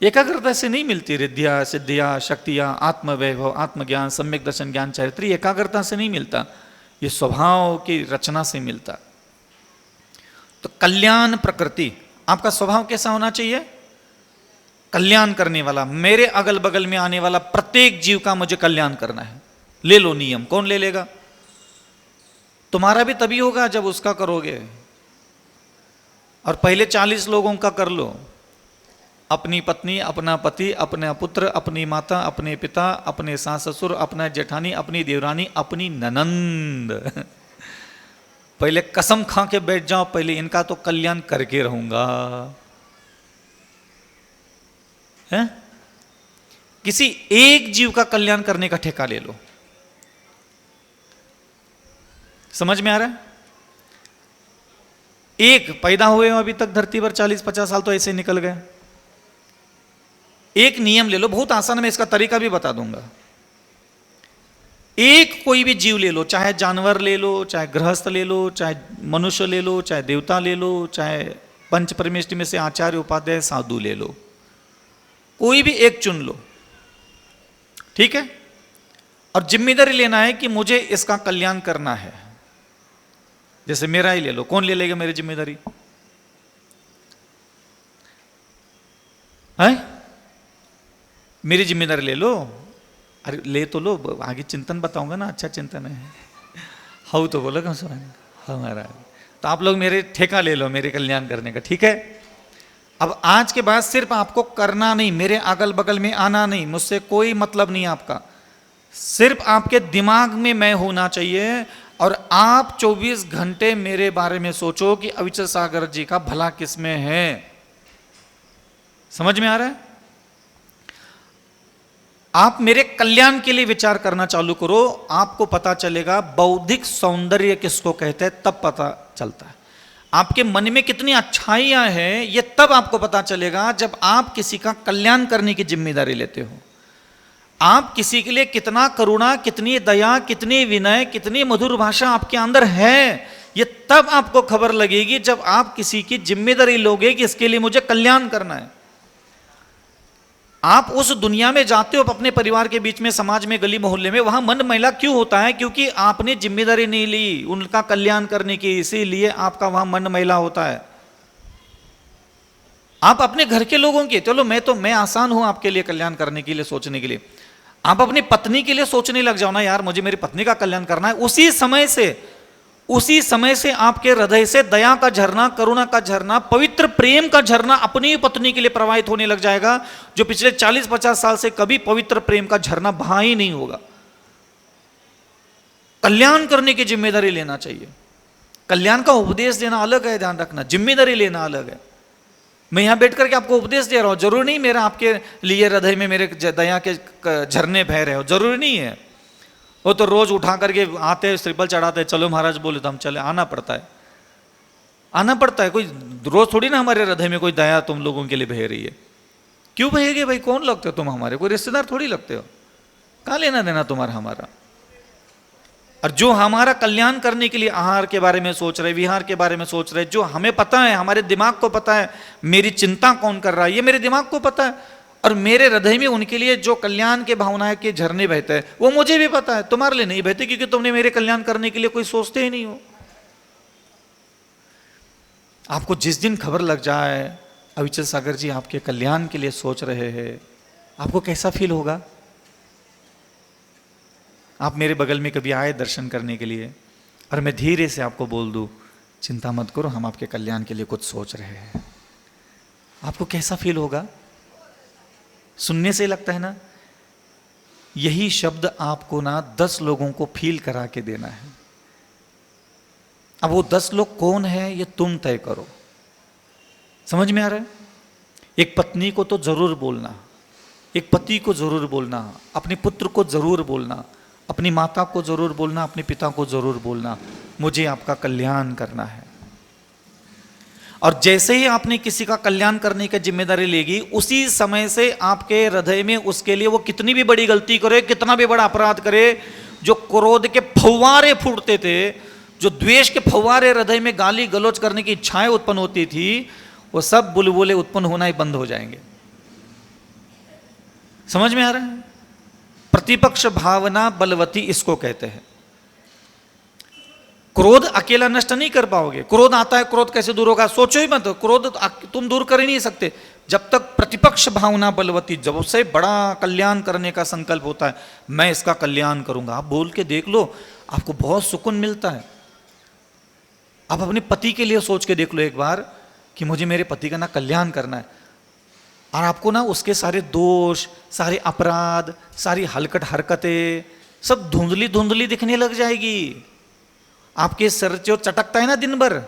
[SPEAKER 1] एकाग्रता से नहीं मिलती। रिद्धिया, सिद्धिया, शक्तियां, आत्मवैभव, आत्मज्ञान, सम्यक दर्शन, ज्ञान, चरित्र एकाग्रता से नहीं मिलता, ये स्वभाव की रचना से मिलता। तो कल्याण प्रकृति, आपका स्वभाव कैसा होना चाहिए? कल्याण करने वाला। मेरे अगल बगल में आने वाला प्रत्येक जीव का मुझे कल्याण करना है। ले लो नियम। कौन ले लेगा? तुम्हारा भी तभी होगा जब उसका करोगे। और पहले 40 लोगों का कर लो, अपनी पत्नी, अपना पति, अपने पुत्र, अपनी माता, अपने पिता, अपने सास ससुर, अपना जेठानी, अपनी देवरानी, अपनी ननंद। पहले कसम खा के बैठ जाओ, पहले इनका तो कल्याण करके रहूंगा। है? किसी एक जीव का कल्याण करने का ठेका ले लो। समझ में आ रहा है? एक पैदा हुए हो अभी तक धरती पर 40-50 साल तो ऐसे निकल गए। एक नियम ले लो, बहुत आसान, मैं इसका तरीका भी बता दूंगा। एक कोई भी जीव ले लो, चाहे जानवर ले लो, चाहे गृहस्थ ले लो, चाहे मनुष्य ले लो, चाहे देवता ले लो, चाहे पंच परमेष्टि में से आचार्य उपाध्याय साधु ले लो, कोई भी एक चुन लो, ठीक है? और जिम्मेदारी लेना है कि मुझे इसका कल्याण करना है। जैसे मेरा ही ले लो, कौन ले लेगा मेरी जिम्मेदारी? है? मेरी जिम्मेदारी ले लो। अरे ले तो लो, आगे चिंतन बताऊंगा ना, अच्छा चिंतन है। हाउ तो बोलो कम से हमारा, तो आप लोग मेरे ठेका ले लो मेरे कल्याण करने का, ठीक है? अब आज के बाद सिर्फ आपको करना नहीं, मेरे अगल बगल में आना नहीं, मुझसे कोई मतलब नहीं आपका, सिर्फ आपके दिमाग में मैं होना चाहिए। और आप 24 घंटे मेरे बारे में सोचो कि अविचल सागर जी का भला किसमें है। समझ में आ रहा है? आप मेरे कल्याण के लिए विचार करना चालू करो, आपको पता चलेगा बौद्धिक सौंदर्य किसको कहते हैं, तब पता चलता है। आपके मन में कितनी अच्छाइयां हैं ये तब आपको पता चलेगा जब आप किसी का कल्याण करने की जिम्मेदारी लेते हो। आप किसी के लिए कितना करुणा, कितनी दया, कितनी विनय, कितनी मधुर भाषा आपके अंदर है, ये तब आपको खबर लगेगी जब आप किसी की जिम्मेदारी लोगे कि इसके लिए मुझे कल्याण करना है। आप उस दुनिया में जाते हो अपने परिवार के बीच में, समाज में, गली मोहल्ले में, वहां मन मैला क्यों होता है? क्योंकि आपने जिम्मेदारी नहीं ली उनका कल्याण करने की, इसीलिए आपका वहां मन मैला होता है। आप अपने घर के लोगों के, चलो मैं आसान हूं आपके लिए कल्याण करने के लिए, सोचने के लिए। आप अपनी पत्नी के लिए सोचने लग जाओ ना, यार मुझे मेरी पत्नी का कल्याण करना है, उसी समय से आपके हृदय से दया का झरना, करुणा का झरना, पवित्र प्रेम का झरना अपनी पत्नी के लिए प्रवाहित होने लग जाएगा, जो पिछले 40-50 साल से कभी पवित्र प्रेम का झरना बहा ही नहीं होगा। कल्याण करने की जिम्मेदारी लेना चाहिए। कल्याण का उपदेश देना अलग है, ध्यान रखना, जिम्मेदारी लेना अलग है। मैं यहां बैठ करके आपको उपदेश दे रहा हूं, जरूरी नहीं मेरा आपके लिए हृदय में मेरे दया के झरने बह रहे हो, जरूरी नहीं है। वो तो रोज उठा करके आते हैं, श्रीफल चढ़ाते हैं, चलो महाराज बोले तो हम चले, आना पड़ता है। कोई रोज थोड़ी ना हमारे हृदय में कोई दया तुम लोगों के लिए बह रही है। क्यों बहेगी भाई? कौन लगते हो तुम हमारे? कोई रिश्तेदार थोड़ी लगते हो, कहां लेना देना तुम्हारा हमारा। और जो हमारा कल्याण करने के लिए आहार के बारे में सोच रहे, विहार के बारे में सोच रहे, जो हमें पता है, हमारे दिमाग को पता है मेरी चिंता कौन कर रहा है, ये मेरे दिमाग को पता है। और मेरे हृदय में उनके लिए जो कल्याण के भावनाएं के झरने बहते हैं वो मुझे भी पता है, तुम्हारे लिए नहीं बहते, क्योंकि तुमने मेरे कल्याण करने के लिए कोई सोचते ही नहीं हो। आपको जिस दिन खबर लग जाए अविचल सागर जी आपके कल्याण के लिए सोच रहे हैं, आपको कैसा फील होगा? आप मेरे बगल में कभी आए दर्शन करने के लिए और मैं धीरे से आपको बोल दूं, चिंता मत करो, हम आपके कल्याण के लिए कुछ सोच रहे हैं, आपको कैसा फील होगा? सुनने से लगता है ना, यही शब्द आपको ना 10 लोगों को फील करा के देना है। अब वो 10 लोग कौन है ये तुम तय करो। समझ में आ रहा है? एक पत्नी को तो जरूर बोलना, एक पति को जरूर बोलना, अपने पुत्र को जरूर बोलना, अपनी माता को जरूर बोलना, अपने पिता को जरूर बोलना, मुझे आपका कल्याण करना है। और जैसे ही आपने किसी का कल्याण करने की जिम्मेदारी लेगी, उसी समय से आपके हृदय में उसके लिए वो कितनी भी बड़ी गलती करे, कितना भी बड़ा अपराध करे, जो क्रोध के फव्वारे फूटते थे, जो द्वेष के फव्वारे हृदय में गाली गलौज करने की इच्छाएं उत्पन्न होती थी, वो सब बुलबुले उत्पन्न होना ही बंद हो जाएंगे। समझ में आ रहा है? प्रतिपक्ष भावना बलवती इसको कहते हैं। क्रोध अकेला नष्ट नहीं कर पाओगे। क्रोध आता है, क्रोध कैसे दूर होगा? सोचो ही मत, क्रोध तुम दूर कर ही नहीं सकते जब तक प्रतिपक्ष भावना बलवती, जब से बड़ा कल्याण करने का संकल्प होता है, मैं इसका कल्याण करूंगा। आप बोल के देख लो, आपको बहुत सुकून मिलता है। आप अपने पति के लिए सोच के देख लो एक बार कि मुझे मेरे पति का ना कल्याण करना है, और आपको ना उसके सारे दोष, सारे अपराध, सारी हलकट हरकतें सब धुंधली धुंधली दिखने लग जाएगी। आपके सिर जो चटकता है ना दिन भर,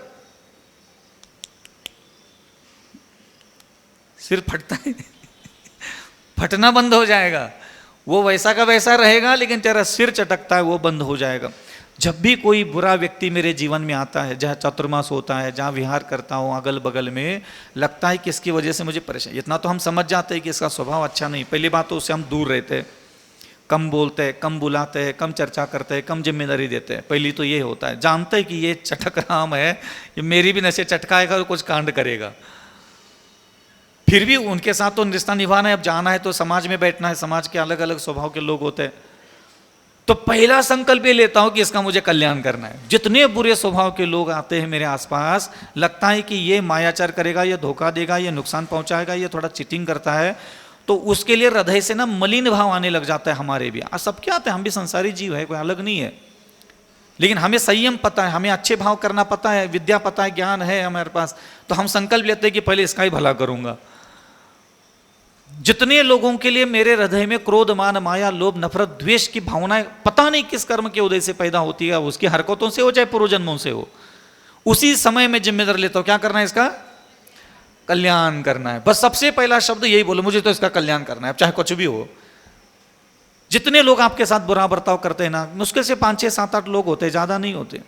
[SPEAKER 1] सिर फटता है फटना बंद हो जाएगा, वो वैसा का वैसा रहेगा, लेकिन तेरा सिर चटकता है वो बंद हो जाएगा। जब भी कोई बुरा व्यक्ति मेरे जीवन में आता है, जहाँ चातुर्मास होता है, जहाँ विहार करता हूँ अगल बगल में, लगता है कि इसकी वजह से मुझे परेशानी, इतना तो हम समझ जाते हैं कि इसका स्वभाव अच्छा नहीं। पहली बात तो उससे हम दूर रहते हैं, कम बोलते हैं, कम बुलाते हैं, कम चर्चा करते हैं, कम जिम्मेदारी देते हैं। पहली तो ये होता है, जानते हैं कि ये चटक राम है, ये मेरी भी नशे चटकाएगा और कुछ कांड करेगा, फिर भी उनके साथ तो रिश्ता निभाना है। अब जाना है तो समाज में बैठना है, समाज के अलग अलग स्वभाव के लोग होते हैं। तो पहला संकल्प ये लेता हूं कि इसका मुझे कल्याण करना है। जितने बुरे स्वभाव के लोग आते हैं मेरे आसपास, लगता है कि ये मायाचार करेगा, ये धोखा देगा, ये नुकसान पहुंचाएगा, ये थोड़ा चीटिंग करता है, तो उसके लिए हृदय से ना मलिन भाव आने लग जाता है। हमारे भी सबके आते हैं, हम भी संसारी जीव है, कोई अलग नहीं है, लेकिन हमें संयम पता है, हमें अच्छे भाव करना पता है, विद्या पता है, ज्ञान है हमारे पास, तो हम संकल्प लेते हैं कि पहले इसका ही भला करूंगा। जितने लोगों के लिए मेरे हृदय में क्रोध, मान, माया, लोभ, नफरत, द्वेष की भावनाएं पता नहीं किस कर्म के उदय से पैदा होती है, उसकी हरकतों से हो चाहे पूर्व जन्मों से हो, उसी समय में जिम्मेदार लेता हूं क्या करना है, इसका कल्याण करना है। बस सबसे पहला शब्द यही बोलो, मुझे तो इसका कल्याण करना है, चाहे कुछ भी हो। जितने लोग आपके साथ बुरा बर्ताव करते हैं ना, मुश्किल से 5, 6, 7, 8 लोग होते हैं, ज्यादा नहीं होते।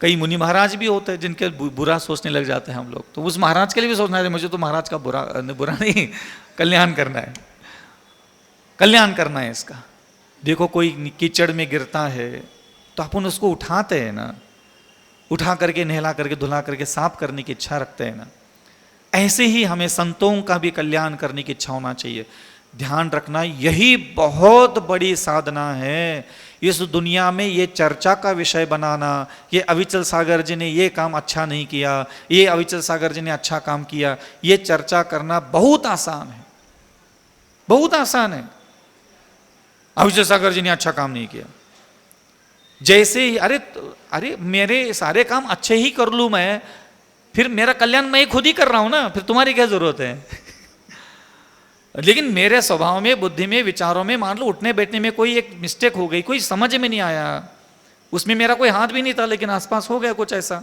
[SPEAKER 1] कई मुनि महाराज भी होते हैं जिनके बुरा सोचने लग जाते हैं हम लोग, तो उस महाराज के लिए भी सोचना है, मुझे तो महाराज का बुरा नहीं, कल्याण करना है, कल्याण करना है इसका। देखो कोई कीचड़ में गिरता है तो अपन उसको उठाते हैं ना, उठा करके नहला करके धुला करके साफ करने की इच्छा रखते हैं ना, ऐसे ही हमें संतों का भी कल्याण करने की इच्छा होना चाहिए। ध्यान रखना, यही बहुत बड़ी साधना है इस दुनिया में। ये चर्चा का विषय बनाना, ये अविचल सागर जी ने ये काम अच्छा नहीं किया, ये अविचल सागर जी ने अच्छा काम किया, ये चर्चा करना बहुत आसान है, बहुत आसान है। अविचल सागर जी ने अच्छा काम नहीं किया, जैसे ही अरे मेरे सारे काम अच्छे ही कर लूं मैं, फिर मेरा कल्याण मैं खुद ही कर रहा हूं ना, फिर तुम्हारी क्या जरूरत है। लेकिन मेरे स्वभाव में, बुद्धि में, विचारों में मान लो उठने बैठने में कोई एक मिस्टेक हो गई, कोई समझ में नहीं आया, उसमें मेरा कोई हाथ भी नहीं था, लेकिन आसपास हो गया कुछ ऐसा,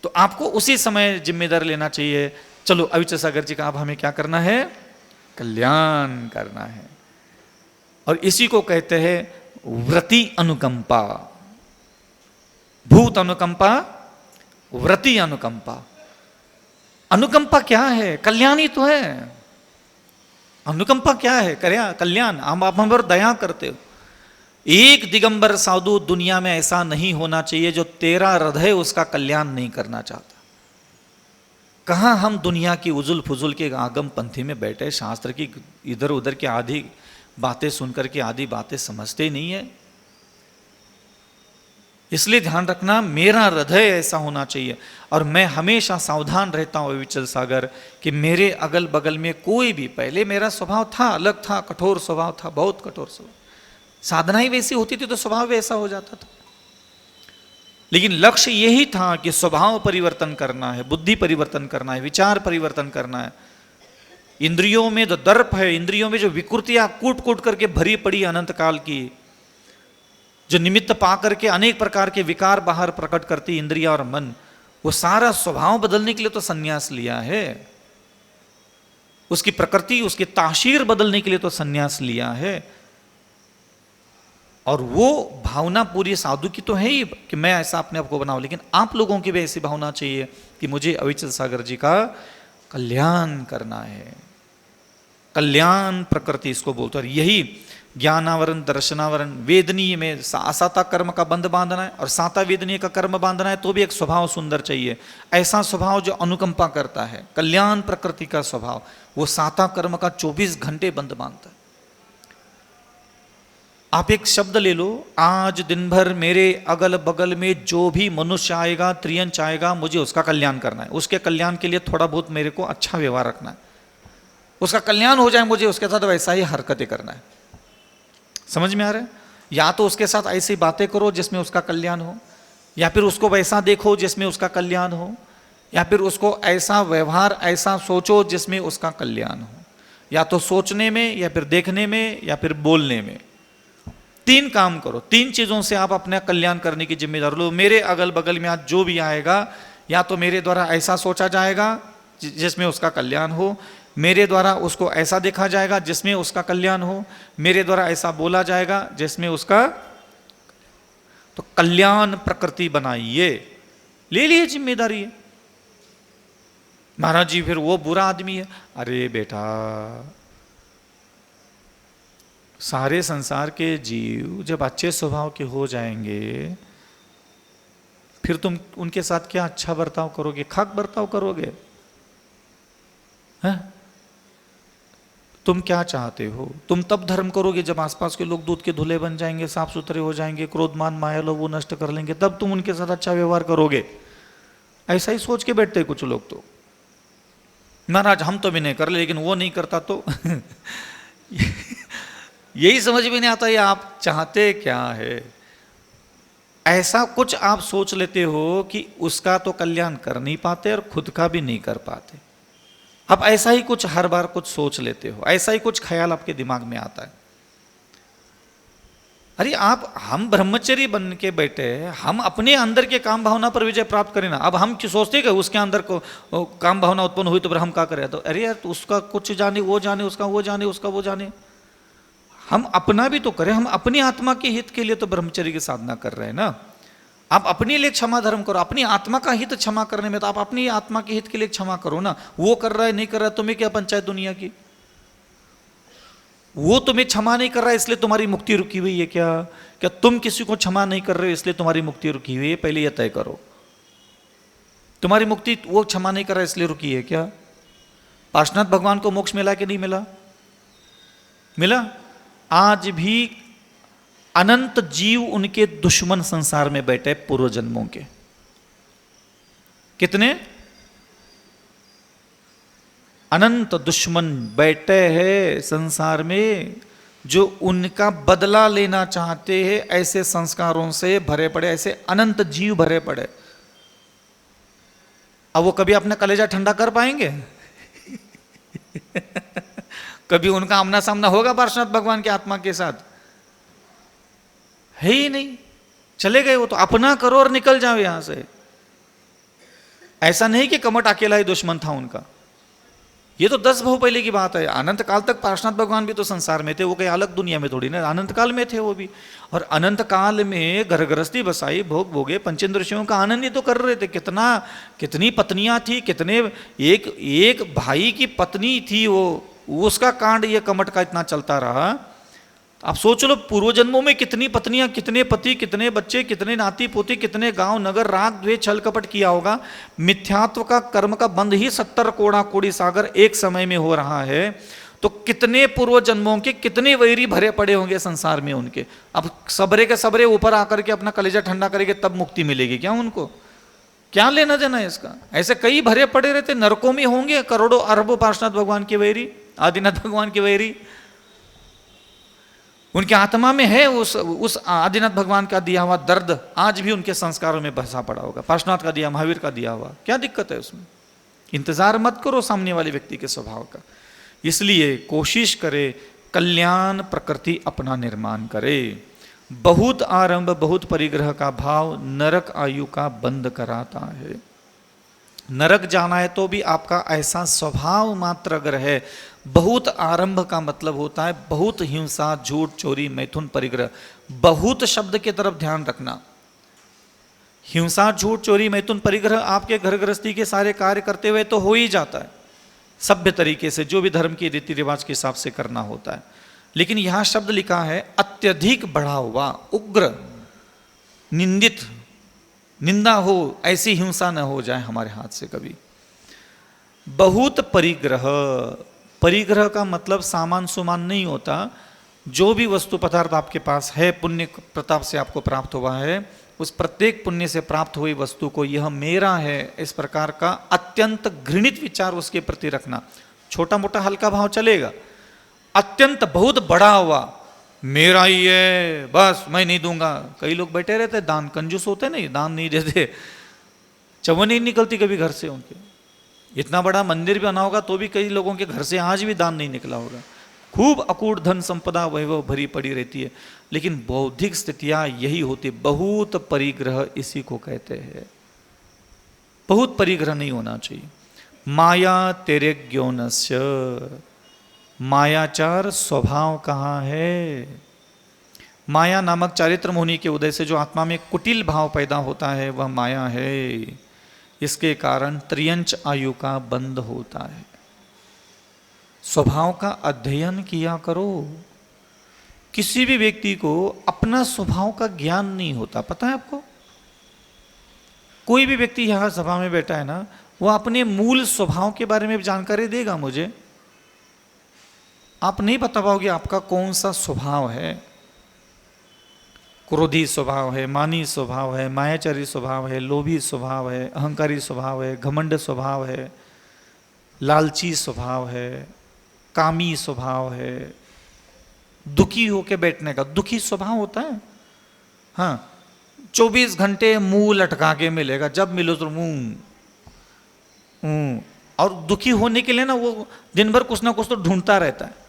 [SPEAKER 1] तो आपको उसी समय जिम्मेदार लेना चाहिए। चलो अविचल सागर जी का अब हमें क्या करना है, कल्याण करना है। और इसी को कहते हैं व्रति अनुकंपा। भूत अनुकंपा, व्रति अनुकंपा। अनुकंपा क्या है, कल्याण ही तो है। अनुकंपा क्या है, कल्याण। आप हम पर दया करते हो। एक दिगंबर साधु दुनिया में ऐसा नहीं होना चाहिए जो तेरा हृदय उसका कल्याण नहीं करना चाहता। कहां हम दुनिया की उजुल फुजुल के आगम पंथी में बैठे, शास्त्र की इधर उधर की आधी बातें सुनकर के आधी बातें समझते नहीं है। इसलिए ध्यान रखना, मेरा हृदय ऐसा होना चाहिए। और मैं हमेशा सावधान रहता हूं अविचल सागर कि मेरे अगल बगल में कोई भी, पहले मेरा स्वभाव था, अलग था, कठोर स्वभाव था, बहुत कठोर स्वभाव, साधना ही वैसी होती थी तो स्वभाव वैसा हो जाता था। लेकिन लक्ष्य यही था कि स्वभाव परिवर्तन करना है, बुद्धि परिवर्तन करना है, विचार परिवर्तन करना है। इंद्रियों में जो दर्प है, इंद्रियों में जो विकृतियां कूट कूट करके भरी पड़ी अनंत काल की, जो निमित्त पाकर के अनेक प्रकार के विकार बाहर प्रकट करती इंद्रिया और मन, वो सारा स्वभाव बदलने के लिए तो संन्यास लिया है। उसकी प्रकृति, उसकी ताशीर बदलने के लिए तो संन्यास लिया है। और वो भावना पूरी साधु की तो है ही कि मैं ऐसा अपने आप को बनाऊं, लेकिन आप लोगों की भी ऐसी भावना चाहिए कि मुझे अविचल सागर जी का कल्याण करना है। कल्याण प्रकृति इसको बोलते हैं। यही ज्ञानावरण, दर्शनावरण, वेदनीय में असाता कर्म का बंध बांधना है, और साता वेदनीय का कर्म बांधना है, तो भी एक स्वभाव सुंदर चाहिए। ऐसा स्वभाव जो अनुकंपा करता है, कल्याण प्रकृति का स्वभाव, वो साता कर्म का 24 घंटे बंध बांधता है। आप एक शब्द ले लो, आज दिन भर मेरे अगल बगल में जो भी मनुष्य आएगा, त्रियंच आएगा, मुझे उसका कल्याण करना है। उसके कल्याण के लिए थोड़ा बहुत मेरे को अच्छा व्यवहार रखना है। उसका कल्याण हो जाए, मुझे उसके साथ वैसा ही हरकतें करना है। समझ में आ रहा है? या तो उसके साथ ऐसी बातें करो जिसमें उसका कल्याण हो, या फिर उसको वैसा देखो जिसमें उसका कल्याण हो, या फिर उसको ऐसा व्यवहार, ऐसा सोचो जिसमें उसका कल्याण हो। या तो सोचने में, या फिर देखने में, या फिर बोलने में। 3 काम करो, 3 चीजों से आप अपना कल्याण करने की जिम्मेदारी लो। मेरे अगल बगल में आज जो भी आएगा, या तो मेरे द्वारा ऐसा सोचा जाएगा जिसमें उसका कल्याण हो, मेरे द्वारा उसको ऐसा देखा जाएगा जिसमें उसका कल्याण हो, मेरे द्वारा ऐसा बोला जाएगा जिसमें उसका, तो कल्याण प्रकृति बनाइए, ले लिए जिम्मेदारी है। महाराज जी फिर वो बुरा आदमी है। अरे बेटा, सारे संसार के जीव जब अच्छे स्वभाव के हो जाएंगे, फिर तुम उनके साथ क्या अच्छा बर्ताव करोगे? खाक बर्ताव करोगे? हैं? तुम क्या चाहते हो? तुम तब धर्म करोगे जब आसपास के लोग दूध के धुले बन जाएंगे, साफ सुथरे हो जाएंगे, क्रोध मान माया लोभ वो नष्ट कर लेंगे, तब तुम उनके साथ अच्छा व्यवहार करोगे। ऐसा ही सोच के बैठते कुछ लोग तो, महाराज हम तो भी नहीं कर ले, लेकिन वो नहीं करता तो यही समझ में नहीं आता ये आप चाहते क्या है। ऐसा कुछ आप सोच लेते हो कि उसका तो कल्याण कर नहीं पाते और खुद का भी नहीं कर पाते। आप ऐसा ही कुछ हर बार कुछ सोच लेते हो, ऐसा ही कुछ ख्याल आपके दिमाग में आता है। अरे आप, हम ब्रह्मचर्य बन के बैठे, हम अपने अंदर के काम भावना पर विजय प्राप्त करें ना। अब हम सोचते कि उसके अंदर को काम भावना उत्पन्न हुई तो फिर हम क्या करें? तो अरे यार, तो उसका कुछ जाने, वो जाने, उसका वो जाने, उसका वो जाने, हम अपना भी तो करें। हम अपनी आत्मा के हित के लिए तो ब्रह्मचर्य की साधना कर रहे हैं ना। आप अपने लिए क्षमा धर्म करो, अपनी आत्मा का हित क्षमा करने में, तो आप अपनी आत्मा के हित के लिए क्षमा करो ना। वो कर रहा है नहीं कर रहा है, तुम्हें क्या पंचायत दुनिया की? वो तुम्हें क्षमा नहीं कर रहा है इसलिए तुम्हारी मुक्ति रुकी हुई है क्या? क्या तुम किसी को क्षमा नहीं कर रहे हो इसलिए तुम्हारी मुक्ति रुकी हुई है? पहले यह तय करो, तुम्हारी मुक्ति वो क्षमा नहीं कर रहा है इसलिए रुकी है क्या? पार्श्वनाथ भगवान को मोक्ष मिला कि नहीं मिला? मिला। आज भी अनंत जीव उनके दुश्मन संसार में बैठे पूर्व जन्मों के। कितने अनंत दुश्मन बैठे हैं संसार में, जो उनका बदला लेना चाहते हैं। ऐसे संस्कारों से भरे पड़े, ऐसे अनंत जीव भरे पड़े। अब वो कभी अपना कलेजा ठंडा कर पाएंगे? कभी उनका आमना सामना होगा पार्श्वनाथ भगवान की आत्मा के साथ? है ही नहीं, चले गए वो तो। अपना करो और निकल जाओ यहां से। ऐसा नहीं कि कमट अकेला ही दुश्मन था उनका। ये तो 10 भव पहले की बात है। अनंत काल तक पार्श्वनाथ भगवान भी तो संसार में थे, वो कहीं अलग दुनिया में थोड़ी ना, अनंत काल में थे वो भी। और अनंत काल में घर गृहस्थी बसाई, भोग भोगे, पंचेंद्रियों का आनंद ही तो कर रहे थे। कितनी पत्नियां थी, कितने, एक भाई की पत्नी थी वो, उसका कांड ये कमट का इतना चलता रहा। आप सोच लो, पूर्व जन्मों में कितनी पत्नियां, कितने पति, कितने बच्चे, कितने नाती पोती, कितने गांव नगर, राग द्वेष छल कपट किया होगा। मिथ्यात्व का कर्म का बंध ही 70 कोड़ा कोड़ी सागर एक समय में हो रहा है। तो कितने पूर्व जन्मों के कितने वैरी भरे पड़े होंगे संसार में उनके। अब सबरे के सबरे ऊपर आकर के अपना कलेजा ठंडा करेंगे तब मुक्ति मिलेगी क्या उनको? क्या लेना देना है इसका? ऐसे कई भरे पड़े रहते, नरकों में होंगे करोड़ों अरबों पार्श्वनाथ भगवान के वैरी, आदिनाथ भगवान के वैरी। उनके आत्मा में है उस आदिनाथ भगवान का दिया हुआ दर्द, आज भी उनके संस्कारों में बसा पड़ा होगा। पार्श्वनाथ का दिया, महावीर का दिया हुआ, क्या दिक्कत है उसमें? इंतजार मत करो सामने वाले व्यक्ति के स्वभाव का। इसलिए कोशिश करे कल्याण प्रकृति अपना निर्माण करे। बहुत आरंभ बहुत परिग्रह का भाव नरक आयु का बंद कराता है। नरक जाना है तो भी आपका ऐसा स्वभाव मात्र अगर है। बहुत आरंभ का मतलब होता है बहुत हिंसा, झूठ, चोरी, मैथुन, परिग्रह। बहुत शब्द की तरफ ध्यान रखना। हिंसा, झूठ, चोरी, मैथुन, परिग्रह आपके घर गृहस्थी के सारे कार्य करते हुए तो हो ही जाता है, सभ्य तरीके से, जो भी धर्म के रीति रिवाज के हिसाब से करना होता है। लेकिन यहां शब्द लिखा है अत्यधिक बढ़ा हुआ, उग्र, निंदित, निंदा हो, ऐसी हिंसा न हो जाए हमारे हाथ से कभी। बहुत परिग्रह, परिग्रह का मतलब सामान सुमान नहीं होता। जो भी वस्तु पदार्थ आपके पास है, पुण्य प्रताप से आपको प्राप्त हुआ है, उस प्रत्येक पुण्य से प्राप्त हुई वस्तु को यह मेरा है, इस प्रकार का अत्यंत घृणित विचार उसके प्रति रखना। छोटा मोटा हल्का भाव चलेगा, अत्यंत बहुत बड़ा हुआ मेरा ही है, बस मैं नहीं दूंगा। कई लोग बैठे रहते, दान कंजूस होते नहीं, दान नहीं देते, चवन नहीं निकलती कभी घर से उनके। इतना बड़ा मंदिर भी बना होगा तो भी कई लोगों के घर से आज भी दान नहीं निकला होगा। खूब अकूट धन संपदा वैभव भरी पड़ी रहती है, लेकिन बौद्धिक स्थितियां यही होती, बहुत परिग्रह इसी को कहते हैं। बहुत परिग्रह नहीं होना चाहिए। माया तेरे ज्ञोनस्य, मायाचार स्वभाव कहाँ है? माया नामक चारित्र मुनि के उदय से जो आत्मा में कुटिल भाव पैदा होता है वह माया है। इसके कारण त्रियंच आयु का बंध होता है। स्वभाव का अध्ययन किया करो। किसी भी व्यक्ति को अपना स्वभाव का ज्ञान नहीं होता, पता है आपको? कोई भी व्यक्ति यहां सभा में बैठा है ना, वह अपने मूल स्वभाव के बारे में जानकारी देगा मुझे। आप नहीं बता पाओगे आपका कौन सा स्वभाव है। क्रोधी स्वभाव है, मानी स्वभाव है, मायाचारी स्वभाव है, लोभी स्वभाव है, अहंकारी स्वभाव है, घमंड स्वभाव है, लालची स्वभाव है, कामी स्वभाव है, दुखी होके बैठने का दुखी स्वभाव होता है। हाँ, 24 घंटे मुंह लटका के मिलेगा, जब मिलो तो मुंह। और दुखी होने के लिए ना वो दिन भर कुछ ना कुछ तो ढूंढता रहता है,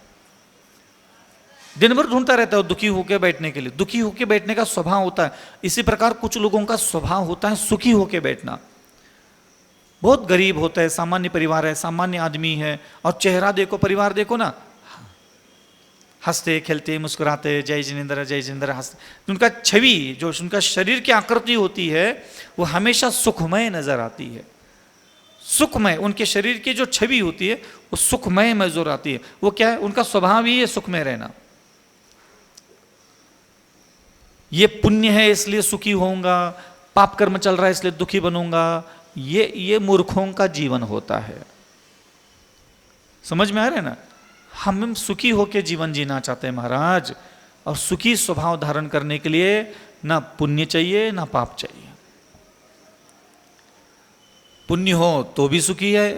[SPEAKER 1] दिन भर ढूंढता रहता है दुखी होके बैठने के लिए। दुखी होके बैठने का स्वभाव होता है। इसी प्रकार कुछ लोगों का स्वभाव होता है सुखी होके बैठना। बहुत गरीब होता है, सामान्य परिवार है, सामान्य आदमी है, और चेहरा देखो, परिवार देखो ना, हंसते खेलते मुस्कुराते, जय जिनेंद्र जय जिनेंद्र हंसते। उनका छवि जो उनका शरीर की आकृति होती है वो हमेशा सुखमय नजर आती है। सुखमय उनके शरीर की जो छवि होती है वो सुखमय नजर आती है। वो क्या है? उनका स्वभाव ही है सुखमय रहना। ये पुण्य है इसलिए सुखी होऊंगा, पाप कर्म चल रहा है इसलिए दुखी बनूंगा, ये मूर्खों का जीवन होता है। समझ में आ रहा है ना? हम सुखी होकर जीवन जीना चाहते हैं महाराज, और सुखी स्वभाव धारण करने के लिए ना पुण्य चाहिए ना पाप चाहिए। पुण्य हो तो भी सुखी है,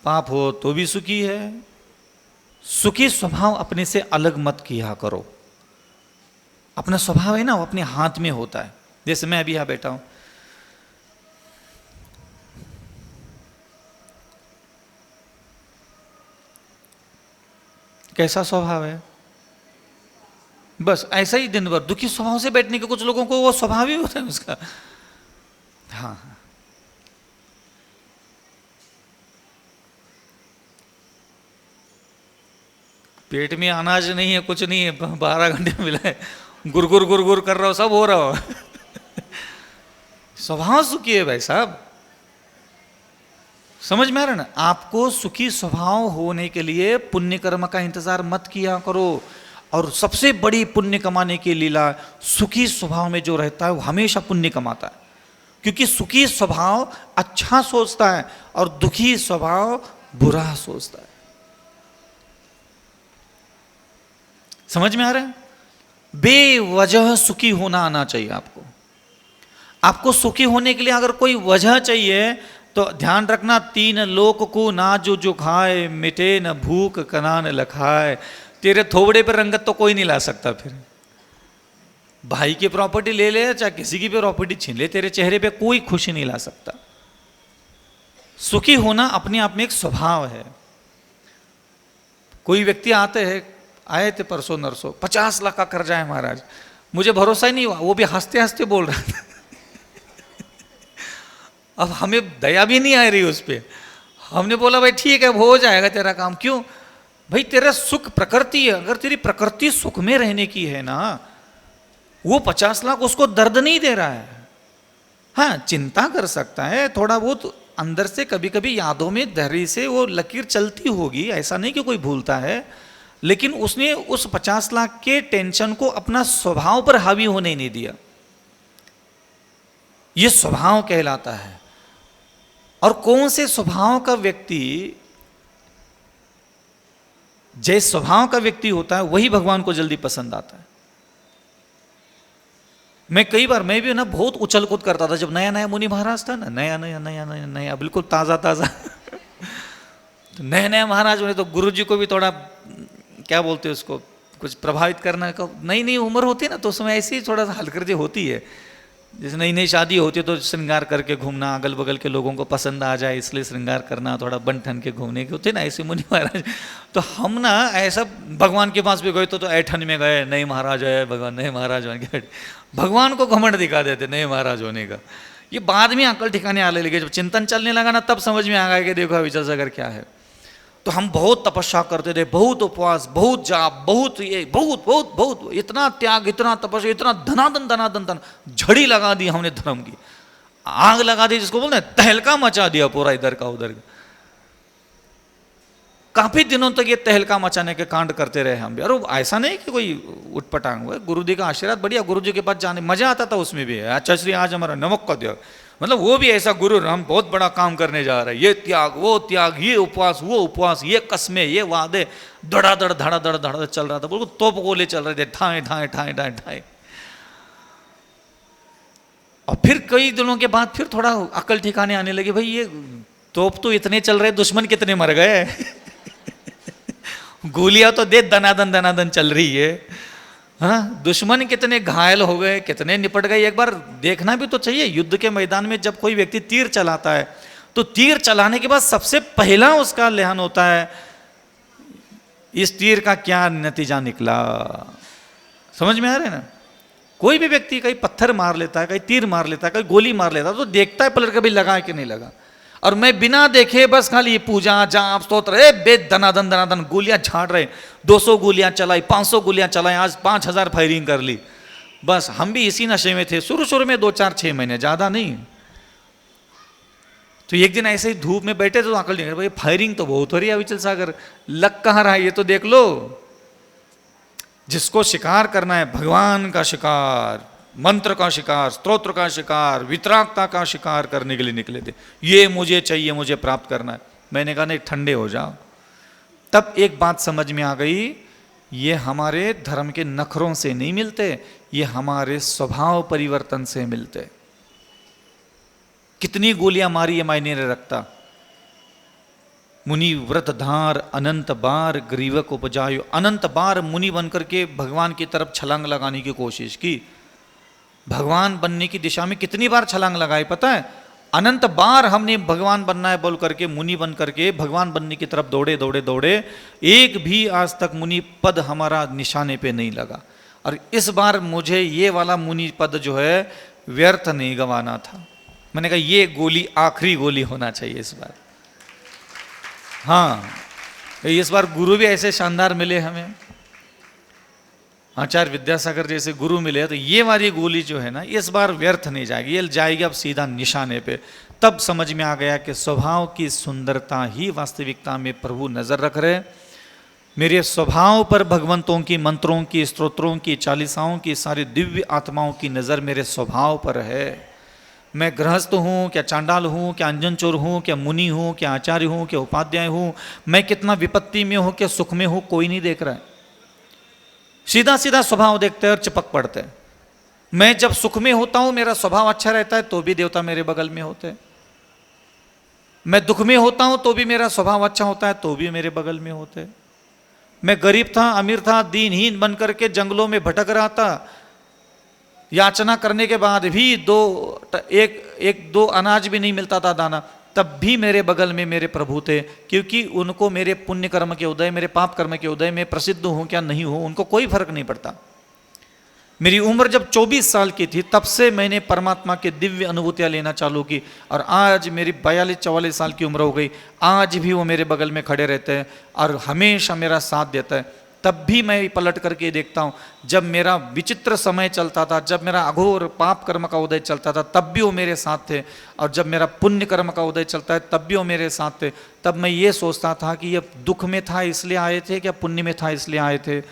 [SPEAKER 1] पाप हो तो भी सुखी है। सुखी स्वभाव अपने से अलग मत किया करो। अपना स्वभाव है ना वो अपने हाथ में होता है। जैसे मैं अभी यहां बैठा हूं, कैसा स्वभाव है, बस ऐसा ही दिन भर दुखी स्वभाव से बैठने के कुछ लोगों को वो स्वभाव ही होता है उसका। हाँ, पेट में अनाज नहीं है, कुछ नहीं है, 12 घंटे मिला है, गुरगुर गुरगुर कर रहा हो, सब हो रहा हो। स्वभाव सुखी है भाई साहब। समझ में आ रहा है ना? आपको सुखी स्वभाव होने के लिए पुण्य कर्म का इंतजार मत किया करो। और सबसे बड़ी पुण्य कमाने की लीला, सुखी स्वभाव में जो रहता है वो हमेशा पुण्य कमाता है। क्योंकि सुखी स्वभाव अच्छा सोचता है और दुखी स्वभाव बुरा सोचता है। समझ में आ रहा है? बेवजह सुखी होना आना चाहिए आपको। आपको सुखी होने के लिए अगर कोई वजह चाहिए तो ध्यान रखना, 3 लोक को ना जो खाए, मिटे न भूख कनान लखाए। तेरे थोबड़े पर रंगत तो कोई नहीं ला सकता। फिर भाई की प्रॉपर्टी ले ले, चाहे किसी की भी प्रॉपर्टी छीन ले, तेरे चेहरे पे कोई खुशी नहीं ला सकता। सुखी होना अपने आप में एक स्वभाव है। कोई व्यक्ति आए थे परसों नरसों, 50 लाख का कर्जा है महाराज, मुझे भरोसा ही नहीं हुआ, वो भी हंसते हंसते बोल रहा था। अब हमें दया भी नहीं आ रही उस पर। हमने बोला भाई ठीक है हो जाएगा तेरा काम। क्यों भाई? तेरा सुख प्रकृति है। अगर तेरी प्रकृति सुख में रहने की है ना, वो 50 लाख उसको दर्द नहीं दे रहा है। हाँ, चिंता कर सकता है थोड़ा बहुत अंदर से, कभी कभी यादों में धैर्य से वो लकीर चलती होगी, ऐसा नहीं कि कोई भूलता है, लेकिन उसने उस 50 लाख के टेंशन को अपना स्वभाव पर हावी होने नहीं दिया। ये स्वभाव कहलाता है। और कौन से स्वभाव का व्यक्ति, जिस स्वभाव का व्यक्ति होता है वही भगवान को जल्दी पसंद आता है। मैं भी ना बहुत उछल कूद करता था जब नया नया मुनि महाराज था ना, नया बिल्कुल ताजा तो नया महाराज बने तो गुरु जी को भी थोड़ा क्या बोलते हैं उसको, कुछ प्रभावित करने का नई उम्र होती है ना, तो उसमें ऐसी थोड़ा सा हलकर्जी होती है। जैसे नई नई शादी होती है तो श्रृंगार करके घूमना, अगल बगल के लोगों को पसंद आ जाए इसलिए श्रृंगार करना, थोड़ा बन ठन के घूमने के होते ना ऐसे मुनि महाराज। तो हम ना ऐसा भगवान के पास भी गए तो ऐठन में गए, नहीं महाराज है भगवान, नहीं महाराज बन के भगवान को घमंड दिखा देते नहीं महाराज होने का। ये बाद में अकल ठिकाने आने लगे, जब चिंतन चलने लगा ना तब समझ में आ गया कि देखो विचल सागर क्या है। तो हम बहुत तपस्या करते थे, बहुत उपवास, बहुत जाप, बहुत ये, बहुत बहुत बहुत, इतना त्याग, इतना तपस्या, इतना धनादन धनादन धन, झड़ी लगा दी हमने धर्म की, आग लगा दी जिसको बोलते हैं, तहलका मचा दिया पूरा इधर का उधर का। काफी दिनों तक ये तहलका मचाने के कांड करते रहे हम भी। और ऐसा नहीं कि कोई उठपटांग हुआ, गुरु जी का आशीर्वाद बढ़िया, गुरु जी के पास जाने मजा आता था उसमें भी। अच्छा श्री आज हमारा नमक का त्याग, मतलब वो भी ऐसा गुरु, हम बहुत बड़ा काम करने जा रहे हैं, ये त्याग वो त्याग, ये उपवास वो उपवास, ये कस्में ये वादे, धड़ाधड़ धड़ाधड़ धड़ाधड़ चल रहा था, बिल्कुल तोप गोले चल रहे थे, ठाए ठाए ठाए ठाए ठाए। और फिर कई दिनों के बाद फिर थोड़ा अकल ठिकाने आने लगे, भाई ये तोप तो इतने चल रहे, दुश्मन कितने मर गए गोलियां तो दे दनादन दनादन चल रही है, हाँ दुश्मन कितने घायल हो गए, कितने निपट गए, एक बार देखना भी तो चाहिए। युद्ध के मैदान में जब कोई व्यक्ति तीर चलाता है तो तीर चलाने के बाद सबसे पहला उसका ध्यान होता है इस तीर का क्या नतीजा निकला। समझ में आ रहा है ना? कोई भी व्यक्ति कहीं पत्थर मार लेता है, कहीं तीर मार लेता है, कहीं गोली मार लेता है तो देखता है पलट कभी लगा कि नहीं लगा। और मैं बिना देखे बस खाली पूजा जाप स्तोत्र बेद दनादन दनादन गोलियां झाड़ रहे, 200 गोलियां चलाई, 500 गोलियां चलाई, आज 5000 फायरिंग कर ली। बस हम भी इसी नशे में थे शुरू में 2-4-6 महीने, ज्यादा नहीं। तो एक दिन ऐसे ही धूप में बैठे तो अकल नहीं, भाई फायरिंग तो बहुत हो रही है विचल सागर, लग कहाँ रहा है ये तो देख लो। जिसको शिकार करना है भगवान का शिकार, मंत्र का शिकार, स्तोत्र का शिकार, वितरागता का शिकार करने के लिए निकले थे, ये मुझे चाहिए, मुझे प्राप्त करना है। मैंने कहा नहीं ठंडे हो जाओ। तब एक बात समझ में आ गई, ये हमारे धर्म के नखरों से नहीं मिलते, ये हमारे स्वभाव परिवर्तन से मिलते। कितनी गोलियां मारी ये मायने नहीं रखता। मुनि व्रत धार अनंत बार ग्रीवक उपजायो, अनंत बार मुनि बनकर के भगवान की तरफ छलांग लगाने की कोशिश की। भगवान बनने की दिशा में कितनी बार छलांग लगाई पता है? अनंत बार हमने भगवान बनना है बोल करके मुनि बन करके भगवान बनने की तरफ दौड़े दौड़े दौड़े, एक भी आज तक मुनि पद हमारा निशाने पे नहीं लगा। और इस बार मुझे ये वाला मुनि पद जो है व्यर्थ नहीं गंवाना था। मैंने कहा ये गोली आखिरी गोली होना चाहिए इस बार। हाँ इस बार गुरु भी ऐसे शानदार मिले हमें, आचार्य विद्यासागर जैसे गुरु मिले, तो ये वाली गोली जो है ना इस बार व्यर्थ नहीं जाएगी, ये जाएगी अब सीधा निशाने पे। तब समझ में आ गया कि स्वभाव की सुंदरता ही वास्तविकता में प्रभु नजर रख रहे। मेरे स्वभाव पर भगवंतों की, मंत्रों की, स्तोत्रों की, चालीसाओं की, सारी दिव्य आत्माओं की नजर मेरे स्वभाव पर है। मैं गृहस्थ हूँ क्या चांडाल हूँ क्या अंजन चोर हूँ क्या मुनि हूँ क्या आचार्य हूँ क्या उपाध्याय हूँ, मैं कितना विपत्ति में हूँ क्या सुख में हूँ, कोई नहीं देख रहा है। सीधा सीधा स्वभाव देखते हैं और चिपक पड़ते हैं। मैं जब सुख में होता हूं मेरा स्वभाव अच्छा रहता है तो भी देवता मेरे बगल में होते हैं। मैं दुख में होता हूं तो भी मेरा स्वभाव अच्छा होता है तो भी मेरे बगल में होते हैं। मैं गरीब था, अमीर था, दीनहीन बन करके जंगलों में भटक रहा था, याचना करने के बाद भी एक दो अनाज भी नहीं मिलता था दाना, तब भी मेरे बगल में मेरे प्रभु थे, क्योंकि उनको मेरे पुण्य कर्म के उदय, मेरे पाप कर्म के उदय में प्रसिद्ध हूं क्या नहीं हूं उनको कोई फर्क नहीं पड़ता। मेरी उम्र जब 24 साल की थी तब से मैंने परमात्मा के दिव्य अनुभूतियां लेना चालू की, और आज मेरी 42-44 साल की उम्र हो गई, आज भी वो मेरे बगल में खड़े रहते हैं और हमेशा मेरा साथ देता है। तब भी मैं पलट करके देखता हूँ, जब मेरा विचित्र समय चलता था, जब मेरा अघोर पाप कर्म का उदय चलता था तब भी वो मेरे साथ थे, और जब मेरा पुण्य कर्म का उदय चलता है तब भी वो मेरे साथ थे। तब मैं ये सोचता था कि ये दुख में था इसलिए आए थे क्या पुण्य में था इसलिए आए थे।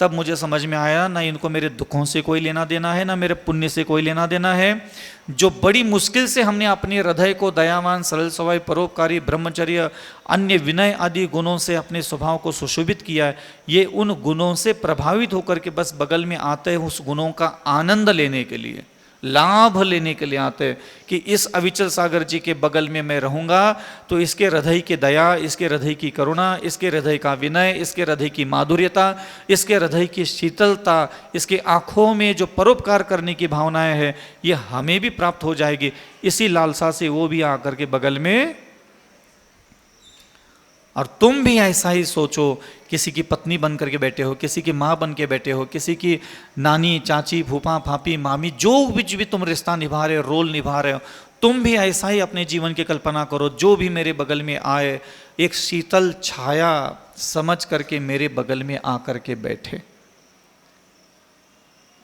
[SPEAKER 1] तब मुझे समझ में आया ना इनको मेरे दुखों से कोई लेना देना है ना मेरे पुण्य से कोई लेना देना है। जो बड़ी मुश्किल से हमने अपने हृदय को दयावान, सरल स्वभाव, परोपकारी, ब्रह्मचर्य, अन्य विनय आदि गुणों से अपने स्वभाव को सुशोभित किया है, ये उन गुणों से प्रभावित होकर के बस बगल में आते हैं उस गुणों का आनंद लेने के लिए, लाभ लेने के लिए आते हैं कि इस अविचल सागर जी के बगल में मैं रहूंगा तो इसके हृदय की दया, इसके हृदय की करुणा, इसके हृदय का विनय, इसके हृदय की माधुर्यता, इसके हृदय की शीतलता, इसके आंखों में जो परोपकार करने की भावनाएं हैं, ये हमें भी प्राप्त हो जाएगी। इसी लालसा से वो भी आकर के बगल में। और तुम भी ऐसा ही सोचो, किसी की पत्नी बन करके बैठे हो, किसी की माँ बन के बैठे हो, किसी की नानी, चाची, फूफा, फापी, मामी, जो भी तुम रिश्ता निभा रहे हो, रोल निभा रहे हो, तुम भी ऐसा ही अपने जीवन की कल्पना करो। जो भी मेरे बगल में आए, एक शीतल छाया समझ करके मेरे बगल में आकर के बैठे।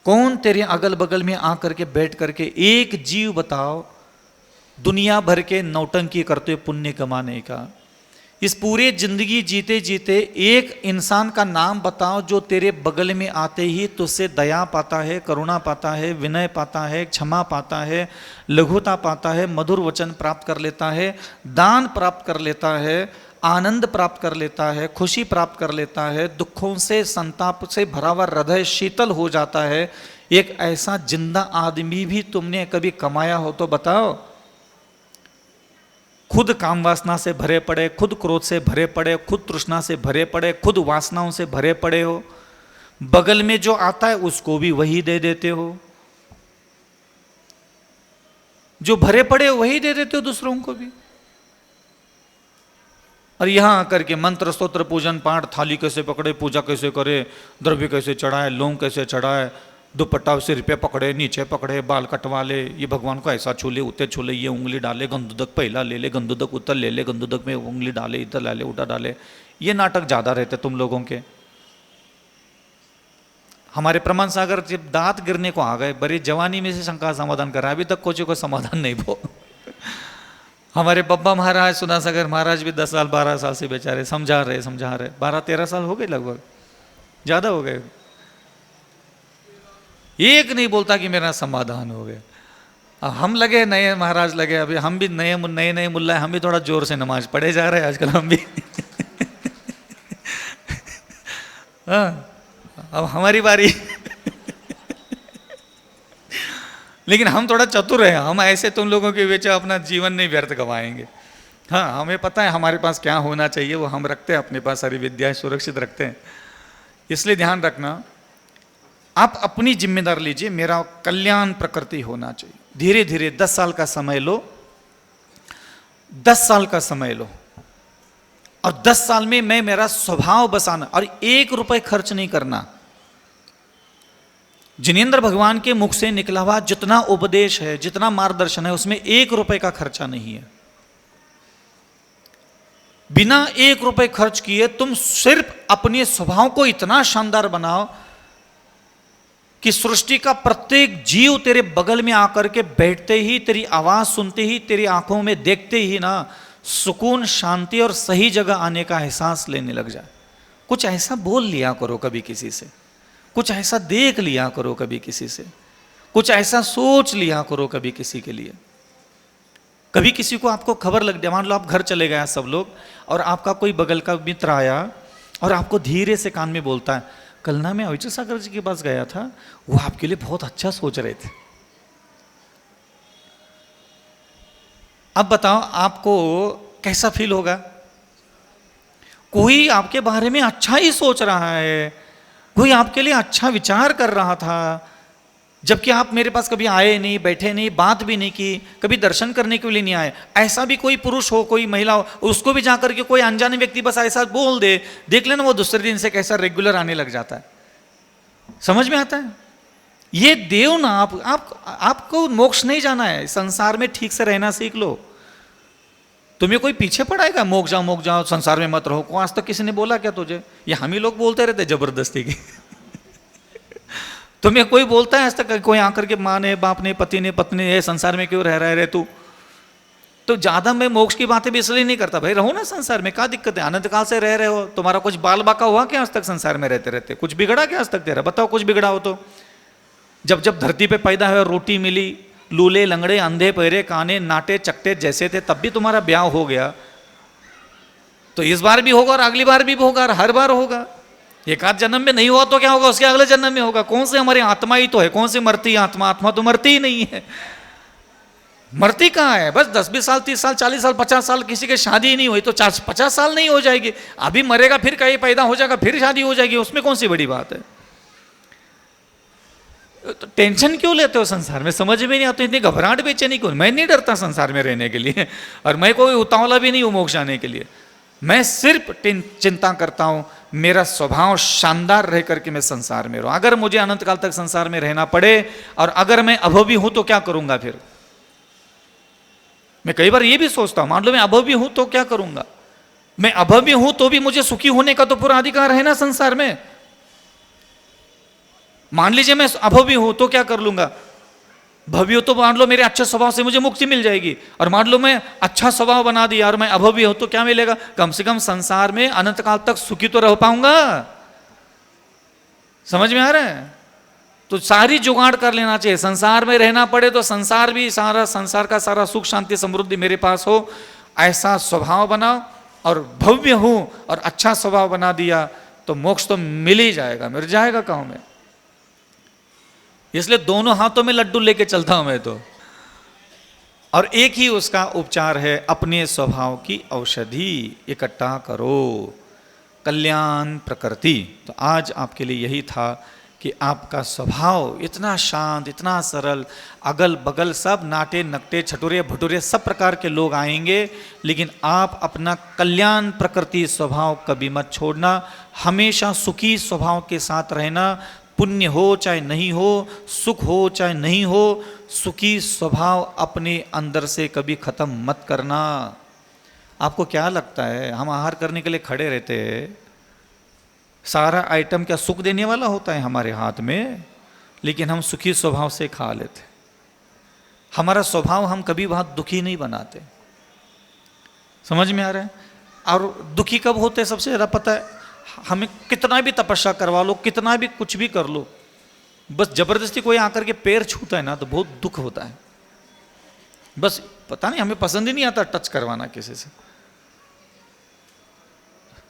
[SPEAKER 1] कौन तेरे अगल बगल में आकर के बैठ करके एक जीव बताओ दुनिया भर के नौटंकी करते पुण्य कमाने का। इस पूरे जिंदगी जीते जीते एक इंसान का नाम बताओ जो तेरे बगल में आते ही तुझसे दया पाता है, करुणा पाता है, विनय पाता है, क्षमा पाता है, लघुता पाता है, मधुर वचन प्राप्त कर लेता है, दान प्राप्त कर लेता है, आनंद प्राप्त कर लेता है, खुशी प्राप्त कर लेता है, दुखों से, संताप से भरा हुआ हृदय शीतल हो जाता है। एक ऐसा जिंदा आदमी भी तुमने कभी कमाया हो तो बताओ। खुद काम वासना से भरे पड़े, खुद क्रोध से भरे पड़े, खुद तृष्णा से भरे पड़े, खुद वासनाओं से भरे पड़े हो, बगल में जो आता है उसको भी वही दे देते हो, जो भरे पड़े हो वही दे देते हो दूसरों को भी। और यहां आकर के मंत्र स्तोत्र पूजन पाठ, थाली कैसे पकड़े, पूजा कैसे करे, द्रव्य कैसे चढ़ाए, लौंग कैसे चढ़ाए, दुपट्टा सिर पे पकड़े, नीचे पकड़े, बाल कटवा ले, ये भगवान को ऐसा छूले, उतने छूले, ये उंगली डाले, गंदुदक पहला ले ले, गंदुदक उतर ले ले, गंदुदक में उंगली डाले, इधर डाले, उधर डाले। ये नाटक ज्यादा रहते तुम लोगों के। हमारे प्रमाण सागर जब दांत गिरने को आ गए, बड़ी जवानी में से शंका समाधान करा, अभी तक कोई समाधान नहीं वो। हमारे बब्बा महाराज, सुधा सागर महाराज भी 10 साल 12 साल से बेचारे समझा रहे 12-13 साल हो गए, लगभग ज्यादा हो गए। एक नहीं बोलता कि मेरा समाधान हो गया। अब हम लगे नए महाराज लगे, अभी हम भी नए नए मुल्ला है, हम भी थोड़ा जोर से नमाज पढ़े जा रहे हैं आजकल हम भी। हाँ, अब हमारी बारी। लेकिन हम थोड़ा चतुर हैं, हम ऐसे तुम लोगों के बीच अपना जीवन नहीं व्यर्थ गवाएंगे। हाँ, हमें पता है हमारे पास क्या होना चाहिए, वो हम रखते हैं अपने पास, सारी विद्याएं सुरक्षित रखते हैं। इसलिए ध्यान रखना, आप अपनी जिम्मेदारी लीजिए, मेरा कल्याण प्रकृति होना चाहिए। धीरे धीरे 10 साल का समय लो, 10 साल का समय लो, और 10 साल में मैं मेरा स्वभाव बसाना, और 1 रुपए खर्च नहीं करना। जिनेंद्र भगवान के मुख से निकला हुआ जितना उपदेश है, जितना मार्गदर्शन है, उसमें 1 रुपए का खर्चा नहीं है। बिना 1 रुपए खर्च किए तुम सिर्फ अपने स्वभाव को इतना शानदार बनाओ कि सृष्टि का प्रत्येक जीव तेरे बगल में आकर के बैठते ही, तेरी आवाज सुनते ही, तेरी आंखों में देखते ही ना सुकून, शांति और सही जगह आने का एहसास लेने लग जाए। कुछ ऐसा बोल लिया करो कभी किसी से, कुछ ऐसा देख लिया करो कभी किसी से, कुछ ऐसा सोच लिया करो कभी किसी के लिए। कभी किसी को आपको खबर लग जाए, मान लो आप घर चले गए सब लोग, और आपका कोई बगल का मित्र आया और आपको धीरे से कान में बोलता है, कल ना मैं अविचल सागर जी के पास गया था, वो आपके लिए बहुत अच्छा सोच रहे थे। अब बताओ आपको कैसा फील होगा? कोई आपके बारे में अच्छा ही सोच रहा है, कोई आपके लिए अच्छा विचार कर रहा था, जबकि आप मेरे पास कभी आए नहीं, बैठे नहीं, बात भी नहीं की, कभी दर्शन करने के लिए नहीं आए। ऐसा भी कोई पुरुष हो, कोई महिला हो, उसको भी जाकर के कोई अनजाने व्यक्ति बस ऐसा बोल दे, देख लेना वो दूसरे दिन से कैसा रेगुलर आने लग जाता है। समझ में आता है? ये देव ना, आपको मोक्ष नहीं जाना है, संसार में ठीक से रहना सीख लो। तुम्हें कोई पीछे पड़ाएगा, मोक्ष जाओ, संसार में मत रहो? आज तक किसी ने बोला क्या तुझे? ये हम ही लोग बोलते रहते जबरदस्ती की। तुम्हें कोई बोलता है आज तक? कोई आकर के माँ ने, बाप ने, पति ने, पत्नी ने, संसार में क्यों रह रहा है तू? तो ज्यादा मैं मोक्ष की बातें भी इसलिए नहीं करता, भाई रहो ना संसार में, क्या दिक्कत है? अनंत काल से रह रहे हो, तुम्हारा कुछ बाल बाका हुआ क्या आज तक संसार में रहते रहते? कुछ बिगड़ा क्या आज तक तेरा? बताओ कुछ बिगड़ा हो तो। जब जब धरती पे पैदा हुए, रोटी मिली, लूले लंगड़े, अंधे पैरे, काने नाटे चकटे जैसे थे, तब भी तुम्हारा ब्याह हो गया। तो इस बार भी होगा और अगली बार भी होगा और हर बार होगा। एक आध जन्म में नहीं हुआ तो क्या होगा, उसके अगले जन्म में होगा। कौन से हमारी आत्मा ही तो है, कौन से मरती आत्मा, आत्मा तो मरती ही नहीं है। मरती कहाँ है, बस 10-20 साल 30 साल 40 साल 50 साल, किसी की शादी ही नहीं हुई तो 50 साल नहीं हो जाएगी, अभी मरेगा फिर कहीं पैदा हो जाएगा फिर शादी हो जाएगी, उसमें कौन सी बड़ी बात है। तो टेंशन क्यों लेते हो संसार में, समझ में नहीं आता, इतनी घबराहट बेचैनी क्यों। मैं नहीं डरता संसार में रहने के लिए, और मैं कोई उतावला भी नहीं हूं मोक्ष आने के लिए। मैं सिर्फ चिंता करता हूं मेरा स्वभाव शानदार रह करके मैं संसार में रहूं। अगर मुझे अनंत काल तक संसार में रहना पड़े और अगर मैं अभवी हूं तो क्या करूंगा फिर। मैं कई बार ये भी सोचता हूं, मान लो मैं अभवी हूं तो क्या करूंगा। मैं अभवी हूं तो भी मुझे सुखी होने का तो पूरा अधिकार है ना संसार में। मान लीजिए मैं अभवी हूं तो क्या कर लूंगा, भव्य हो तो मान लो मेरे अच्छे स्वभाव से मुझे मुक्ति मिल जाएगी, और मान लो मैं अच्छा स्वभाव बना दिया और मैं अभव्य हूं तो क्या मिलेगा, कम से कम संसार में अनंत काल तक सुखी तो रह पाऊंगा। समझ में आ रहा है। तो सारी जुगाड़ कर लेना चाहिए, संसार में रहना पड़े तो संसार भी सारा, संसार का सारा सुख शांति समृद्धि मेरे पास हो, ऐसा स्वभाव बनाओ। और भव्य हूं और अच्छा स्वभाव बना दिया तो मोक्ष तो मिल ही जाएगा, मिल जाएगा कहाँ में। इसलिए दोनों हाथों में लड्डू लेके चलता हूं मैं तो। और एक ही उसका उपचार है, अपने स्वभाव की औषधि इकट्ठा करो, कल्याण प्रकृति। तो आज आपके लिए यही था कि आपका स्वभाव इतना शांत, इतना सरल, अगल बगल सब नाटे नकटे छटुरे भटूरे सब प्रकार के लोग आएंगे, लेकिन आप अपना कल्याण प्रकृति स्वभाव कभी मत छोड़ना। हमेशा सुखी स्वभाव के साथ रहना, पुण्य हो चाहे नहीं हो, सुख हो चाहे नहीं हो, सुखी स्वभाव अपने अंदर से कभी खत्म मत करना। आपको क्या लगता है हम आहार करने के लिए खड़े रहते हैं, सारा आइटम क्या सुख देने वाला होता है हमारे हाथ में, लेकिन हम सुखी स्वभाव से खा लेते। हमारा स्वभाव हम कभी बहुत दुखी नहीं बनाते। समझ में आ रहा है। और दुखी कब होते हैं सबसे ज़्यादा पता है, हमें कितना भी तपस्या करवा लो, कितना भी कुछ भी कर लो, बस जबरदस्ती कोई आकर के पैर छूता है ना तो बहुत दुख होता है। बस पता नहीं, हमें पसंद ही नहीं आता टच करवाना किसी से।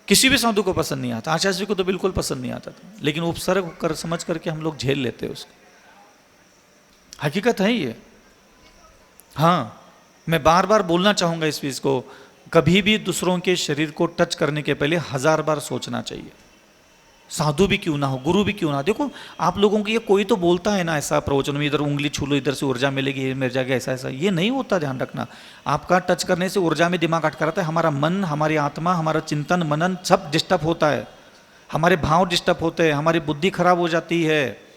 [SPEAKER 1] किसी भी साधु को पसंद नहीं आता, आचार्य जी को तो बिल्कुल पसंद नहीं आता था, लेकिन उपसर्ग कर समझ करके हम लोग झेल लेते हैं उसको। हकीकत है ये। हाँ, मैं बार बार बोलना चाहूंगा इस चीज को, कभी भी दूसरों के शरीर को टच करने के पहले 1000 बार सोचना चाहिए। साधु भी क्यों ना हो, गुरु भी क्यों ना। देखो आप लोगों की ये कोई तो बोलता है ना ऐसा प्रवचन में, इधर उंगली छू लो इधर से ऊर्जा मिलेगी, ये मिल जाएगा, ऐसा ऐसा, ये नहीं होता। ध्यान रखना, आपका टच करने से ऊर्जा में दिमाग अटका रहता है, हमारा मन, हमारी आत्मा, हमारा चिंतन मनन सब डिस्टर्ब होता है, हमारे भाव डिस्टर्ब होते हैं, हमारी बुद्धि खराब हो जाती है।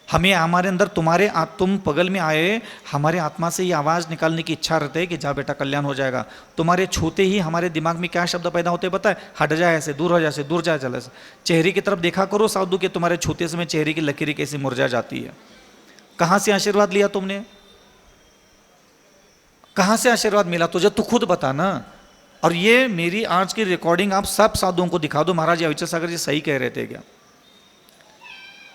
[SPEAKER 1] हमें हमारे अंदर तुम बगल में आए, हमारे आत्मा से ये आवाज़ निकालने की इच्छा रहती है कि जा बेटा कल्याण हो जाएगा। तुम्हारे छूते ही हमारे दिमाग में क्या शब्द पैदा होते हैं पता है, हट जाए ऐसे, दूर हो जाए ऐसे, दूर जाए चले। चेहरे की तरफ देखा करो साधु के, तुम्हारे छूते समय चेहरे की लकीरें कैसी मुरझा जाती है। कहाँ से आशीर्वाद लिया तुमने, कहाँ से आशीर्वाद मिला तुझे, तू खुद बता ना। और ये मेरी आज की रिकॉर्डिंग आप सब साधुओं को दिखा दो, महाराज अविचल सागर जी सही कह रहे थे क्या।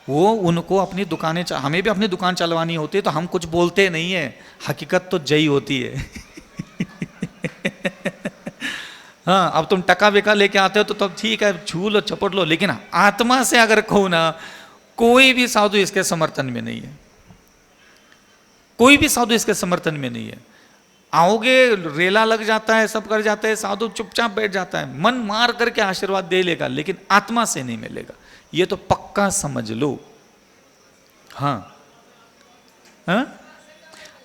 [SPEAKER 1] वो उनको अपनी दुकानें, हमें भी अपनी दुकान चलवानी होती है तो हम कुछ बोलते नहीं है, हकीकत तो जई होती है। हाँ, अब तुम टका बेका लेके आते हो तो तब ठीक है, छू लो चपट लो, लेकिन आत्मा से अगर कहो ना, कोई भी साधु इसके समर्थन में नहीं है, कोई भी साधु इसके समर्थन में नहीं है। आओगे रेला लग जाता है, सब कर जाते हैं, साधु चुपचाप बैठ जाता है, मन मार करके आशीर्वाद दे लेगा, लेकिन आत्मा से नहीं मिलेगा, ये तो पक्का समझ लो। हाँ, हाँ?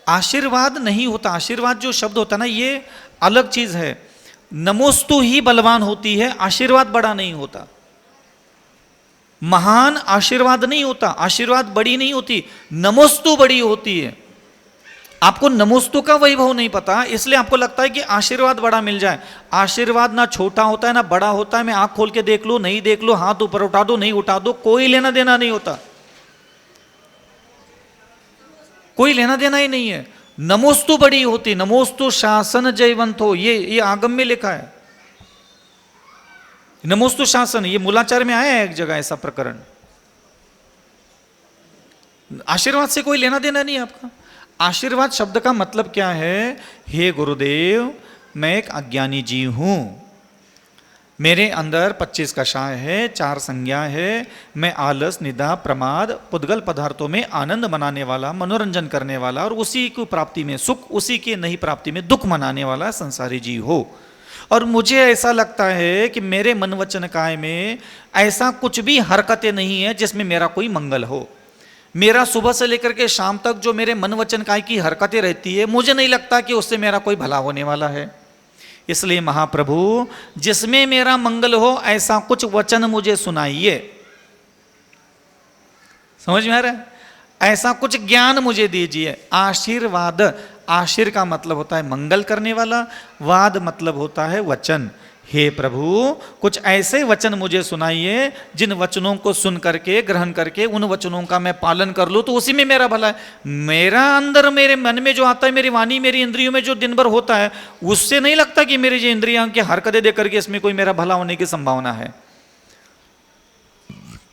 [SPEAKER 1] आशीर्वाद नहीं होता। आशीर्वाद जो शब्द होता है ना, ये अलग चीज है। नमोस्तु ही बलवान होती है, आशीर्वाद बड़ा नहीं होता। महान आशीर्वाद नहीं होता, आशीर्वाद बड़ी नहीं होती, नमोस्तु बड़ी होती है। आपको नमोस्तु का वैभव नहीं पता, इसलिए आपको लगता है कि आशीर्वाद बड़ा मिल जाए। आशीर्वाद ना छोटा होता है ना बड़ा होता है। मैं आंख खोल के देख लो, नहीं देख लो, हाथ ऊपर उठा दो, नहीं उठा दो, कोई लेना देना नहीं होता, कोई लेना देना ही नहीं है। नमोस्तु बड़ी होती, नमोस्तु शासन जयवंतो, ये आगम में लिखा है। नमोस्तु शासन, ये मूलाचार में आया है एक जगह ऐसा प्रकरण। आशीर्वाद से कोई लेना देना नहीं है आपका। आशीर्वाद शब्द का मतलब क्या है, हे गुरुदेव मैं एक अज्ञानी जीव हूं, मेरे अंदर 25 कषाय है, 4 संज्ञा है, मैं आलस, निद्रा, प्रमाद, पुद्गल पदार्थों में आनंद मनाने वाला, मनोरंजन करने वाला और उसी को प्राप्ति में सुख, उसी की नहीं प्राप्ति में दुख मनाने वाला संसारी जीव हो। और मुझे ऐसा लगता है कि मेरे मन वचन काय में ऐसा कुछ भी हरकतें नहीं है जिसमें मेरा कोई मंगल हो। मेरा सुबह से लेकर के शाम तक जो मेरे मन वचन काय की हरकतें रहती है, मुझे नहीं लगता कि उससे मेरा कोई भला होने वाला है। इसलिए महाप्रभु, जिसमें मेरा मंगल हो ऐसा कुछ वचन मुझे सुनाइए। समझ में आ रहा है? ऐसा कुछ ज्ञान मुझे दीजिए। आशीर्वाद, आशीर का मतलब होता है मंगल करने वाला, वाद मतलब होता है वचन। हे प्रभु, कुछ ऐसे वचन मुझे सुनाइए जिन वचनों को सुन करके, ग्रहण करके, उन वचनों का मैं पालन कर लूँ तो उसी में मेरा भला है। मेरा अंदर, मेरे मन में जो आता है, मेरी वाणी, मेरी इंद्रियों में जो दिन भर होता है, उससे नहीं लगता कि मेरी जो इंद्रियां की हरकतें देख करके इसमें कोई मेरा भला होने की संभावना है।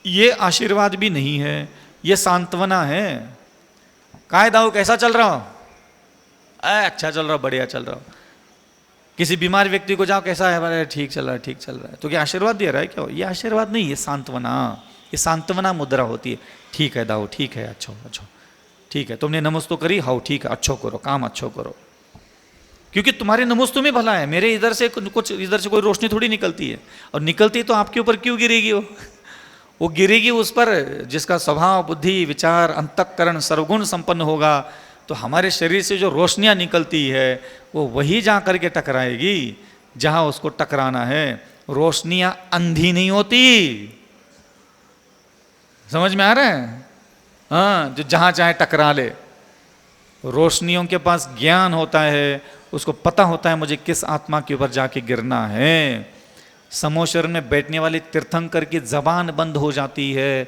[SPEAKER 1] ये आशीर्वाद भी नहीं है, ये सांत्वना है। काय दाऊ, कैसा चल रहा हो? अच्छा चल रहा हो, बढ़िया चल रहा हो। किसी बीमार व्यक्ति को जाओ, कैसा है? अरे ठीक चल रहा है, ठीक चल रहा है। तो क्या आशीर्वाद दे रहा है क्या? ये आशीर्वाद नहीं, ये सांत्वना, ये सांत्वना मुद्रा होती है। ठीक है दाऊ, ठीक है, अच्छा अच्छा, ठीक है, तुमने नमस्तो करी, हाउ ठीक है, अच्छो करो, काम अच्छो करो, क्योंकि तुम्हारे नमस्तों में भला है। मेरे इधर से कुछ, इधर से कोई रोशनी थोड़ी निकलती है, और निकलती तो आपके ऊपर क्यों गिरेगी? वो गिरेगी उस पर जिसका स्वभाव, बुद्धि, विचार, अंतःकरण सर्वगुण संपन्न होगा। तो हमारे शरीर से जो रोशनियां निकलती है वो वही जा करके टकराएगी जहां उसको टकराना है। रोशनियां अंधी नहीं होती, समझ में आ रहा है? हाँ, जो जहां चाहे टकरा ले। रोशनियों के पास ज्ञान होता है, उसको पता होता है मुझे किस आत्मा के ऊपर जाके गिरना है। समोशरण में बैठने वाले तीर्थंकर की जबान बंद हो जाती है।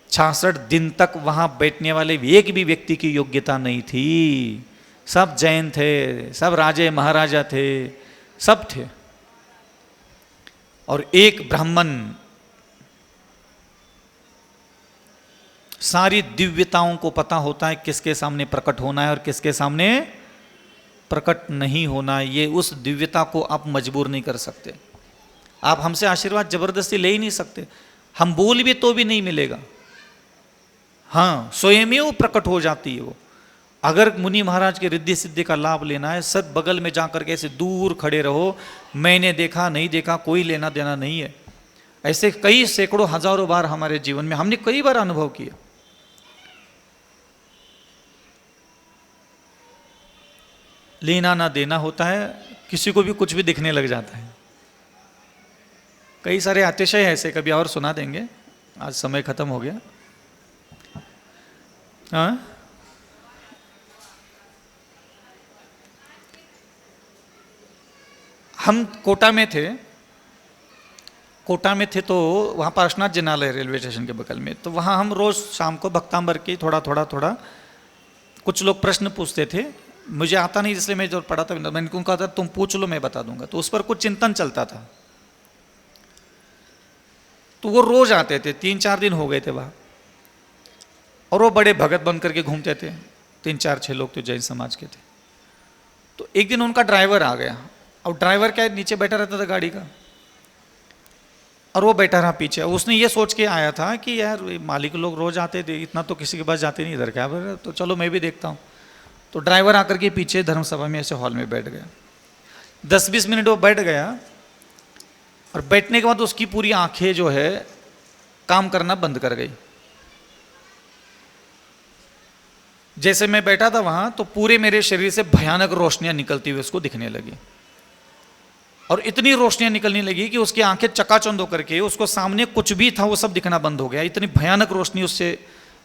[SPEAKER 1] 66 दिन तक वहां बैठने वाले एक भी व्यक्ति की योग्यता नहीं थी। सब जैन थे, सब राजे महाराजा थे, सब थे। और एक ब्राह्मण सारी दिव्यताओं को पता होता है किसके सामने प्रकट होना है और किसके सामने प्रकट नहीं होना है। ये उस दिव्यता को आप मजबूर नहीं कर सकते। आप हमसे आशीर्वाद जबरदस्ती ले ही नहीं सकते। हम बोल भी तो भी नहीं मिलेगा। हाँ, स्वयं ही वो प्रकट हो जाती है। वो अगर मुनि महाराज के रिद्धि सिद्धि का लाभ लेना है, सब बगल में जाकर के ऐसे दूर खड़े रहो, मैंने देखा नहीं देखा कोई लेना देना नहीं है। ऐसे कई सैकड़ों हजारों बार हमारे जीवन में हमने कई बार अनुभव किया। लेना ना देना होता है, किसी को भी कुछ भी दिखने लग जाता है। कई सारे अतिशय ऐसे कभी और सुना देंगे, आज समय खत्म हो गया। हाँ, हम कोटा में थे तो वहाँ पार्श्वनाथ जिनालय रेलवे स्टेशन के बगल में। तो वहाँ हम रोज़ शाम को भक्तांबर की थोड़ा कुछ लोग प्रश्न पूछते थे। मुझे आता नहीं इसलिए मैं जो पढ़ा था मैंने उनको कहा था तुम पूछ लो मैं बता दूंगा। तो उस पर कुछ चिंतन चलता था। तो वो रोज आते थे, 3-4 दिन हो गए थे वहाँ, और वो बड़े भगत बन करके घूमते थे। 3-4-6 लोग थे जैन समाज के थे। तो एक दिन उनका ड्राइवर आ गया, और ड्राइवर क्या नीचे बैठा रहता था गाड़ी का, और वो बैठा रहा पीछे। उसने ये सोच के आया था कि यार मालिक लोग रोज आते थे, इतना तो किसी के पास जाते नहीं, इधर क्या है, तो चलो मैं भी देखता हूँ। तो ड्राइवर आकर के पीछे धर्मसभा में ऐसे हॉल में बैठ गया। 10-20 मिनट वो बैठ गया, और बैठने के बाद उसकी पूरी आंखें जो है काम करना बंद कर गई। जैसे मैं बैठा था वहां, तो पूरे मेरे शरीर से भयानक रोशनियां निकलती हुई उसको दिखने लगी, और इतनी रोशनियां निकलने लगी कि उसकी आंखें चकाचौंध होकर के उसको सामने कुछ भी था वो सब दिखना बंद हो गया। इतनी भयानक रोशनी उससे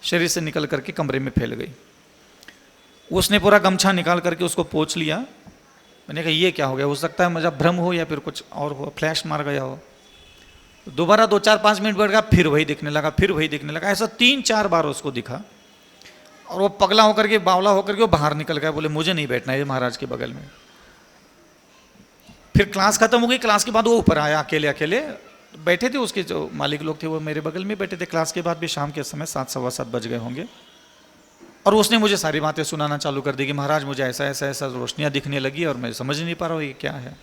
[SPEAKER 1] शरीर से निकल करके कमरे में फैल गई। उसने पूरा गमछा निकाल करके उसको पोंछ लिया। मैंने कहा ये क्या हो गया? हो सकता है मुझे भ्रम हो या फिर कुछ और हो, फ्लैश मार गया हो। दोबारा 2-4-5 मिनट बैठ गया, फिर वही दिखने लगा, फिर वही दिखने लगा। ऐसा 3-4 बार उसको दिखा, और वो पगला होकर के, बावला होकर के वो बाहर निकल गया। बोले मुझे नहीं बैठना है महाराज के बगल में। फिर क्लास खत्म हो गई। क्लास के बाद वो ऊपर आया अकेले बैठे थे। उसके जो मालिक लोग थे वो मेरे बगल में बैठे थे। क्लास के बाद भी शाम के समय 7-7:15 बज गए होंगे, और उसने मुझे सारी बातें सुनाना चालू कर दी कि महाराज मुझे ऐसा रोशनियां दिखने लगी और मैं समझ नहीं पा रहा हूँ ये क्या है।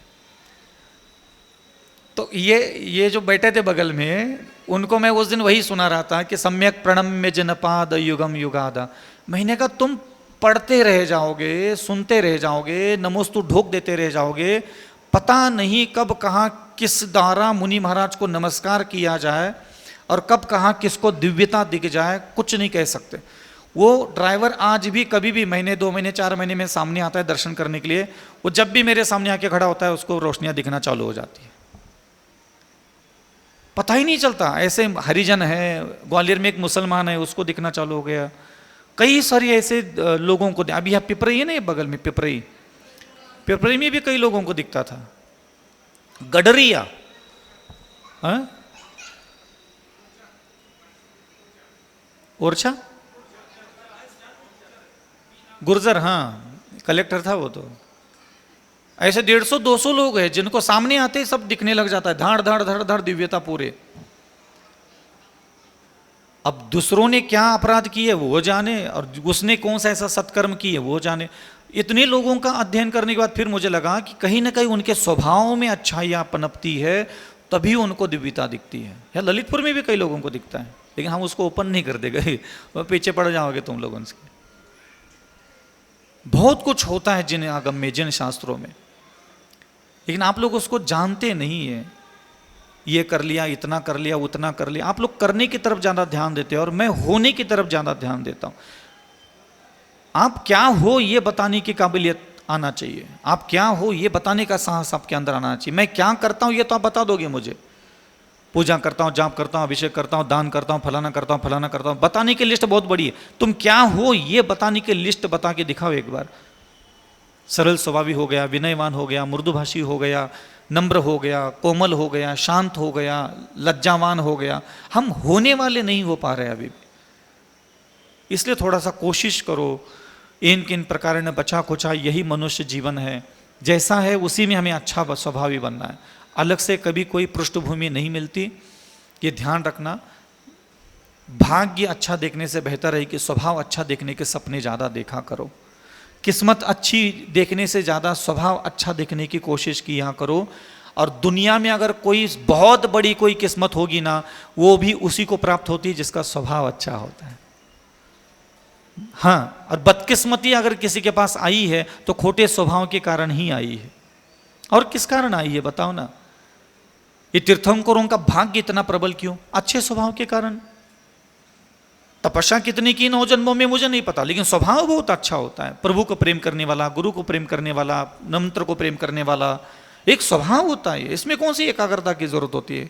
[SPEAKER 1] तो ये जो बैठे थे बगल में, उनको मैं उस दिन वही सुना रहा था कि सम्यक प्रणम्य जनपाद युगम युगादा। मैंने कहा तुम पढ़ते रह जाओगे, सुनते रह जाओगे, नमोस्तु ढोक देते रह जाओगे, पता नहीं कब कहाँ किस द्वारा मुनि महाराज को नमस्कार किया जाए और कब कहाँ किसको दिव्यता दिख जाए, कुछ नहीं कह सकते। वो ड्राइवर आज भी कभी भी महीने 2 महीने 4 महीने में सामने आता है दर्शन करने के लिए, वो जब भी मेरे सामने आके खड़ा होता है उसको रोशनियां दिखना चालू हो जाती है, पता ही नहीं चलता। ऐसे हरिजन है, ग्वालियर में एक मुसलमान है उसको दिखना चालू हो गया, कई सारे ऐसे लोगों को। अभी यहाँ पिपरई है ना, ये बगल में पिपरई में भी कई लोगों को दिखता था। गडरिया, हाँ? ओरछा, गुर्जर, हाँ कलेक्टर था वो। तो ऐसे 150-200 लोग हैं जिनको सामने आते ही सब दिखने लग जाता है, धाड़ धाड़ धड़ धड़ दिव्यता पूरे। अब दूसरों ने क्या अपराध किए वो जाने, और उसने कौन सा ऐसा सत्कर्म किए वो जाने। इतने लोगों का अध्ययन करने के बाद फिर मुझे लगा कि कहीं ना कहीं उनके स्वभाव में अच्छाइयाँ पनपती है, तभी उनको दिव्यता दिखती है। या ललितपुर में भी कई लोगों को दिखता है, लेकिन हम उसको ओपन नहीं कर देंगे, वो पीछे पड़ जाओगे तुम लोगों से। बहुत कुछ होता है जिन आगम में, जिन शास्त्रों में, लेकिन आप लोग उसको जानते नहीं है। ये कर लिया, इतना कर लिया, उतना कर लिया। आप लोग करने की तरफ ज़्यादा ध्यान देते हैं और मैं होने की तरफ ज़्यादा ध्यान देता हूँ। आप क्या हो ये बताने की काबिलियत आना चाहिए, आप क्या हो ये बताने का साहस आपके अंदर आना चाहिए। मैं क्या करता हूँ ये तो आप बता दोगे मुझे, पूजा करता हूँ, जाप करता हूँ, अभिषेक करता हूँ, दान करता हूँ, फलाना करता हूँ, फलाना करता हूँ, बताने की लिस्ट बहुत बड़ी है। तुम क्या हो ये बताने की लिस्ट बता के दिखाओ एक बार। सरल स्वभावी हो गया, विनयवान हो गया, मृदुभाषी हो गया, नम्र हो गया, कोमल हो गया, शांत हो गया, लज्जावान हो गया। हम होने वाले नहीं हो पा रहे अभी भी। इसलिए थोड़ा सा कोशिश करो, इन किन प्रकार ने बचा खुचा, यही मनुष्य जीवन है। जैसा है उसी में हमें अच्छा स्वभावी बनना है, अलग से कभी कोई पृष्ठभूमि नहीं मिलती। ये ध्यान रखना। भाग्य अच्छा देखने से बेहतर है कि स्वभाव अच्छा देखने के सपने ज़्यादा देखा करो। किस्मत अच्छी देखने से ज़्यादा स्वभाव अच्छा देखने की कोशिश किया करो। और दुनिया में अगर कोई बहुत बड़ी कोई किस्मत होगी ना, वो भी उसी को प्राप्त होती है जिसका स्वभाव अच्छा होता है। हाँ, और बदकिस्मती अगर किसी के पास आई है तो खोटे स्वभाव के कारण ही आई है। और किस कारण आई है बताओ ना। ये तीर्थंकरों का भाग्य इतना प्रबल क्यों? अच्छे स्वभाव के कारण। तपस्या कितनी की 9 जन्मों में मुझे नहीं पता, लेकिन स्वभाव बहुत अच्छा होता है। प्रभु को प्रेम करने वाला, गुरु को प्रेम करने वाला, मंत्र को प्रेम करने वाला, एक स्वभाव होता है। इसमें कौन सी एकाग्रता की जरूरत होती है?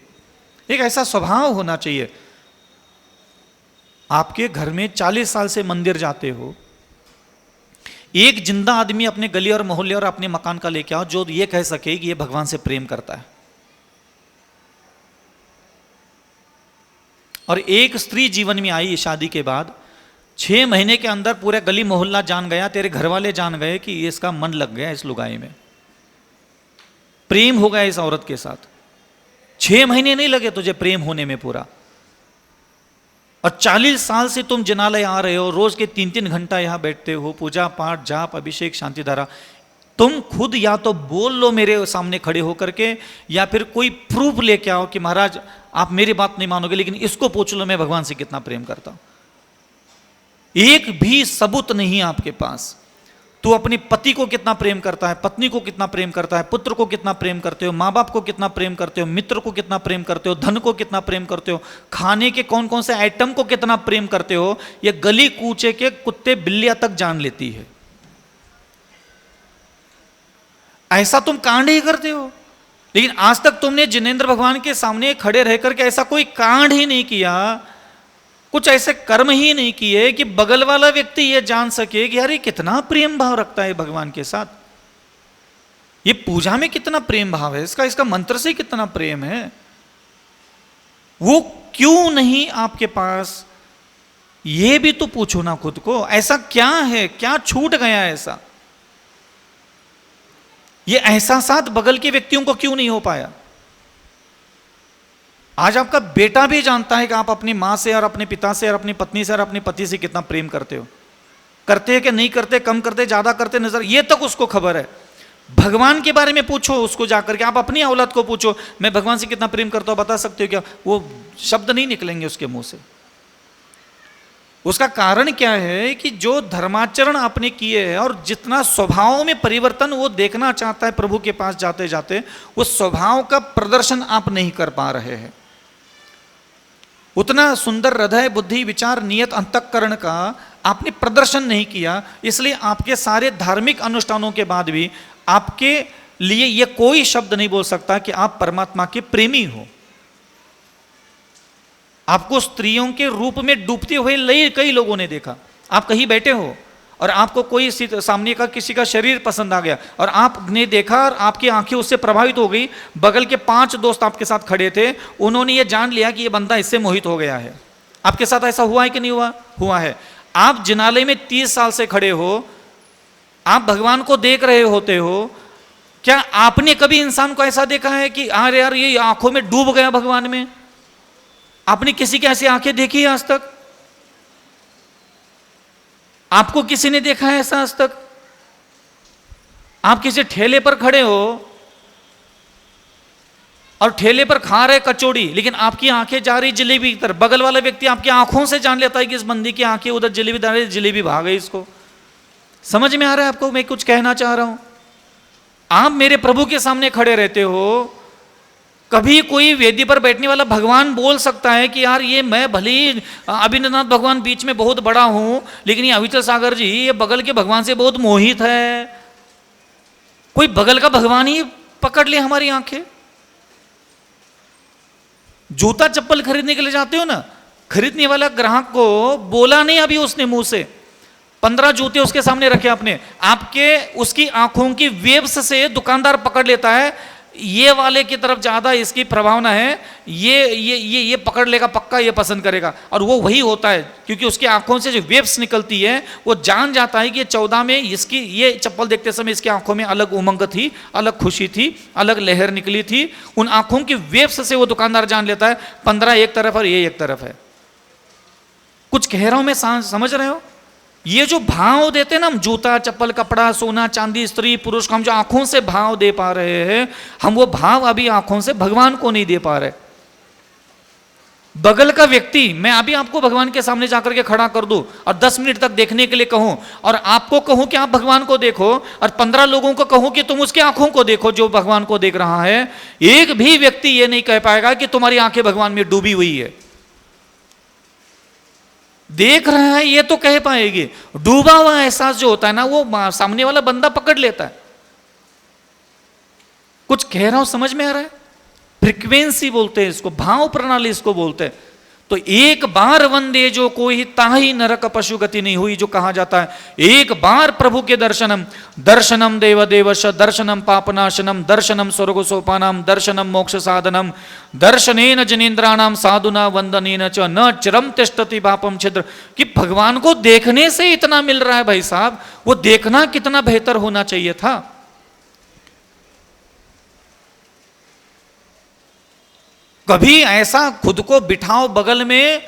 [SPEAKER 1] एक ऐसा स्वभाव होना चाहिए। आपके घर में 40 साल से मंदिर जाते हो, एक जिंदा आदमी अपने गली और मोहल्ले और अपने मकान का लेके आओ जो ये कह सके कि ये भगवान से प्रेम करता है। और एक स्त्री जीवन में आई शादी के बाद, 6 महीने के अंदर पूरे गली मोहल्ला जान गया, तेरे घर वाले जान गए कि इसका मन लग गया इस लुगाई में, प्रेम हो गया इस औरत के साथ। 6 महीने नहीं लगे तुझे प्रेम होने में पूरा। और 40 साल से तुम जिनालय आ रहे हो, रोज के 3-3 घंटा यहां बैठते हो, पूजा पाठ जाप अभिषेक शांति धारा। तुम खुद या तो बोल लो मेरे सामने खड़े होकर के, या फिर कोई प्रूफ लेके आओ कि महाराज आप मेरी बात नहीं मानोगे लेकिन इसको पूछ लो मैं भगवान से कितना प्रेम करता हूं। एक भी सबूत नहीं आपके पास। तू अपने पति को कितना प्रेम करता है, पत्नी को कितना प्रेम करता है, पुत्र को कितना प्रेम करते हो, माँ बाप को कितना प्रेम करते हो, मित्र को कितना प्रेम करते हो, धन को कितना प्रेम करते हो, खाने के कौन कौन से आइटम को कितना प्रेम करते हो, ये गली कूचे के कुत्ते बिल्लियां तक जान लेती है। ऐसा तुम कांड ही करते हो, लेकिन आज तक तुमने जिनेंद्र भगवान के सामने खड़े रह करके ऐसा कोई कांड ही नहीं किया, कुछ ऐसे कर्म ही नहीं किए कि बगल वाला व्यक्ति ये जान सके कि यार ये कितना प्रेम भाव रखता है भगवान के साथ, ये पूजा में कितना प्रेम भाव है इसका मंत्र से कितना प्रेम है। वो क्यों नहीं आपके पास? ये भी तो पूछो ना खुद को, ऐसा क्या है, क्या छूट गया ऐसा? ये एहसासात बगल के व्यक्तियों को क्यों नहीं हो पाया? आज आपका बेटा भी जानता है कि आप अपनी मां से और अपने पिता से और अपनी पत्नी से और अपने पति से कितना प्रेम करते हो। करते हैं कि नहीं करते, कम करते, ज्यादा करते, नजर, ये तक उसको खबर है। भगवान के बारे में पूछो उसको जाकर के, आप अपनी औलाद को पूछो मैं भगवान से कितना प्रेम करता हूं, बता सकते हो क्या? वो शब्द नहीं निकलेंगे उसके मुंह से। उसका कारण क्या है कि जो धर्माचरण आपने किए हैं और जितना स्वभाव में परिवर्तन वो देखना चाहता है प्रभु के पास जाते जाते, उस स्वभाव का प्रदर्शन आप नहीं कर पा रहे हैं। उतना सुंदर हृदय, बुद्धि, विचार, नियत, अंतःकरण का आपने प्रदर्शन नहीं किया, इसलिए आपके सारे धार्मिक अनुष्ठानों के बाद भी आपके लिए यह कोई शब्द नहीं बोल सकता कि आप परमात्मा के प्रेमी हो। आपको स्त्रियों के रूप में डूबते हुए कई लोगों ने देखा। आप कहीं बैठे हो और आपको कोई सामने का किसी का शरीर पसंद आ गया और आपने देखा और आपकी आंखें उससे प्रभावित हो गई। बगल के 5 दोस्त आपके साथ खड़े थे, उन्होंने ये जान लिया कि ये बंदा इससे मोहित हो गया है। आपके साथ ऐसा हुआ है कि नहीं हुआ? हुआ है। आप जिनालय में 30 साल से खड़े हो, आप भगवान को देख रहे होते हो, क्या आपने कभी इंसान को ऐसा देखा है कि अरे यार ये आंखों में डूब गया भगवान में? आपने किसी की ऐसी आंखें देखी है आज तक? आपको किसी ने देखा है ऐसा आज तक? आप किसी ठेले पर खड़े हो और ठेले पर खा रहे कचौड़ी, लेकिन आपकी आंखें जा रही जलेबी की तरफ। बगल वाला व्यक्ति आपकी आंखों से जान लेता है कि इस बंदी की आंखें उधर जलेबी डाल रही, जलेबी भाग गई इसको। समझ में आ रहा है आपको मैं कुछ कहना चाह रहा हूं? आप मेरे प्रभु के सामने खड़े रहते हो, कभी कोई वेदी पर बैठने वाला भगवान बोल सकता है कि यार ये मैं भले ही अभिनंदनाथ भगवान बीच में बहुत बड़ा हूं, लेकिन ये अविचल सागर जी ये बगल के भगवान से बहुत मोहित है। कोई बगल का भगवान ही पकड़ ले हमारी आंखें। जूता चप्पल खरीदने के लिए जाते हो ना, खरीदने वाला ग्राहक को बोला नहीं अभी उसने मुंह से, 15 जूते उसके सामने रखे आपने, आपके उसकी आंखों की वेब्स से दुकानदार पकड़ लेता है ये वाले की तरफ ज्यादा इसकी प्रभावना है, ये पकड़ लेगा, पक्का ये पसंद करेगा। और वो वही होता है, क्योंकि उसकी आंखों से जो वेब्स निकलती है वो जान जाता है कि 14 में इसकी ये चप्पल देखते समय इसकी आंखों में अलग उमंग थी, अलग खुशी थी, अलग लहर निकली थी। उन आंखों की वेब्स से वो दुकानदार जान लेता है 15 एक तरफ और ये एक तरफ है। कुछ कह रहा हूं मैं, समझ रहे हो? ये जो भाव देते हैं ना हम, जूता चप्पल कपड़ा सोना चांदी स्त्री पुरुष को, हम जो आंखों से भाव दे पा रहे हैं, हम वो भाव अभी आंखों से भगवान को नहीं दे पा रहे। बगल का व्यक्ति, मैं अभी आपको भगवान के सामने जाकर के खड़ा कर दूं और 10 मिनट तक देखने के लिए कहूं और आपको कहूं कि आप भगवान को देखो और 15 लोगों को कहूं कि तुम उसकी आंखों को देखो जो भगवान को देख रहा है, एक भी व्यक्ति ये नहीं कह पाएगा कि तुम्हारी आंखें भगवान में डूबी हुई है। देख रहा है ये तो कह पाएगी, डूबा हुआ एहसास जो होता है ना वो सामने वाला बंदा पकड़ लेता है। कुछ कह रहा हूं समझ में आ रहा है? फ्रीक्वेंसी बोलते हैं इसको, भाव प्रणाली इसको बोलते हैं। तो एक बार वंदे जो कोई ताही नरक पशु गति नहीं हुई, जो कहा जाता है एक बार प्रभु के दर्शनम, दर्शनम देव देवश, दर्शनम पापनाशनम, दर्शनम स्वर्ग सोपानम, दर्शनम मोक्ष साधनम, दर्शनेन जनेन्द्राणाम साधुना वंदनेन च न चिरम तिष्ठति पापम छिद्र। कि भगवान को देखने से इतना मिल रहा है भाई साहब, वो देखना कितना बेहतर होना चाहिए था। कभी ऐसा खुद को बिठाओ बगल में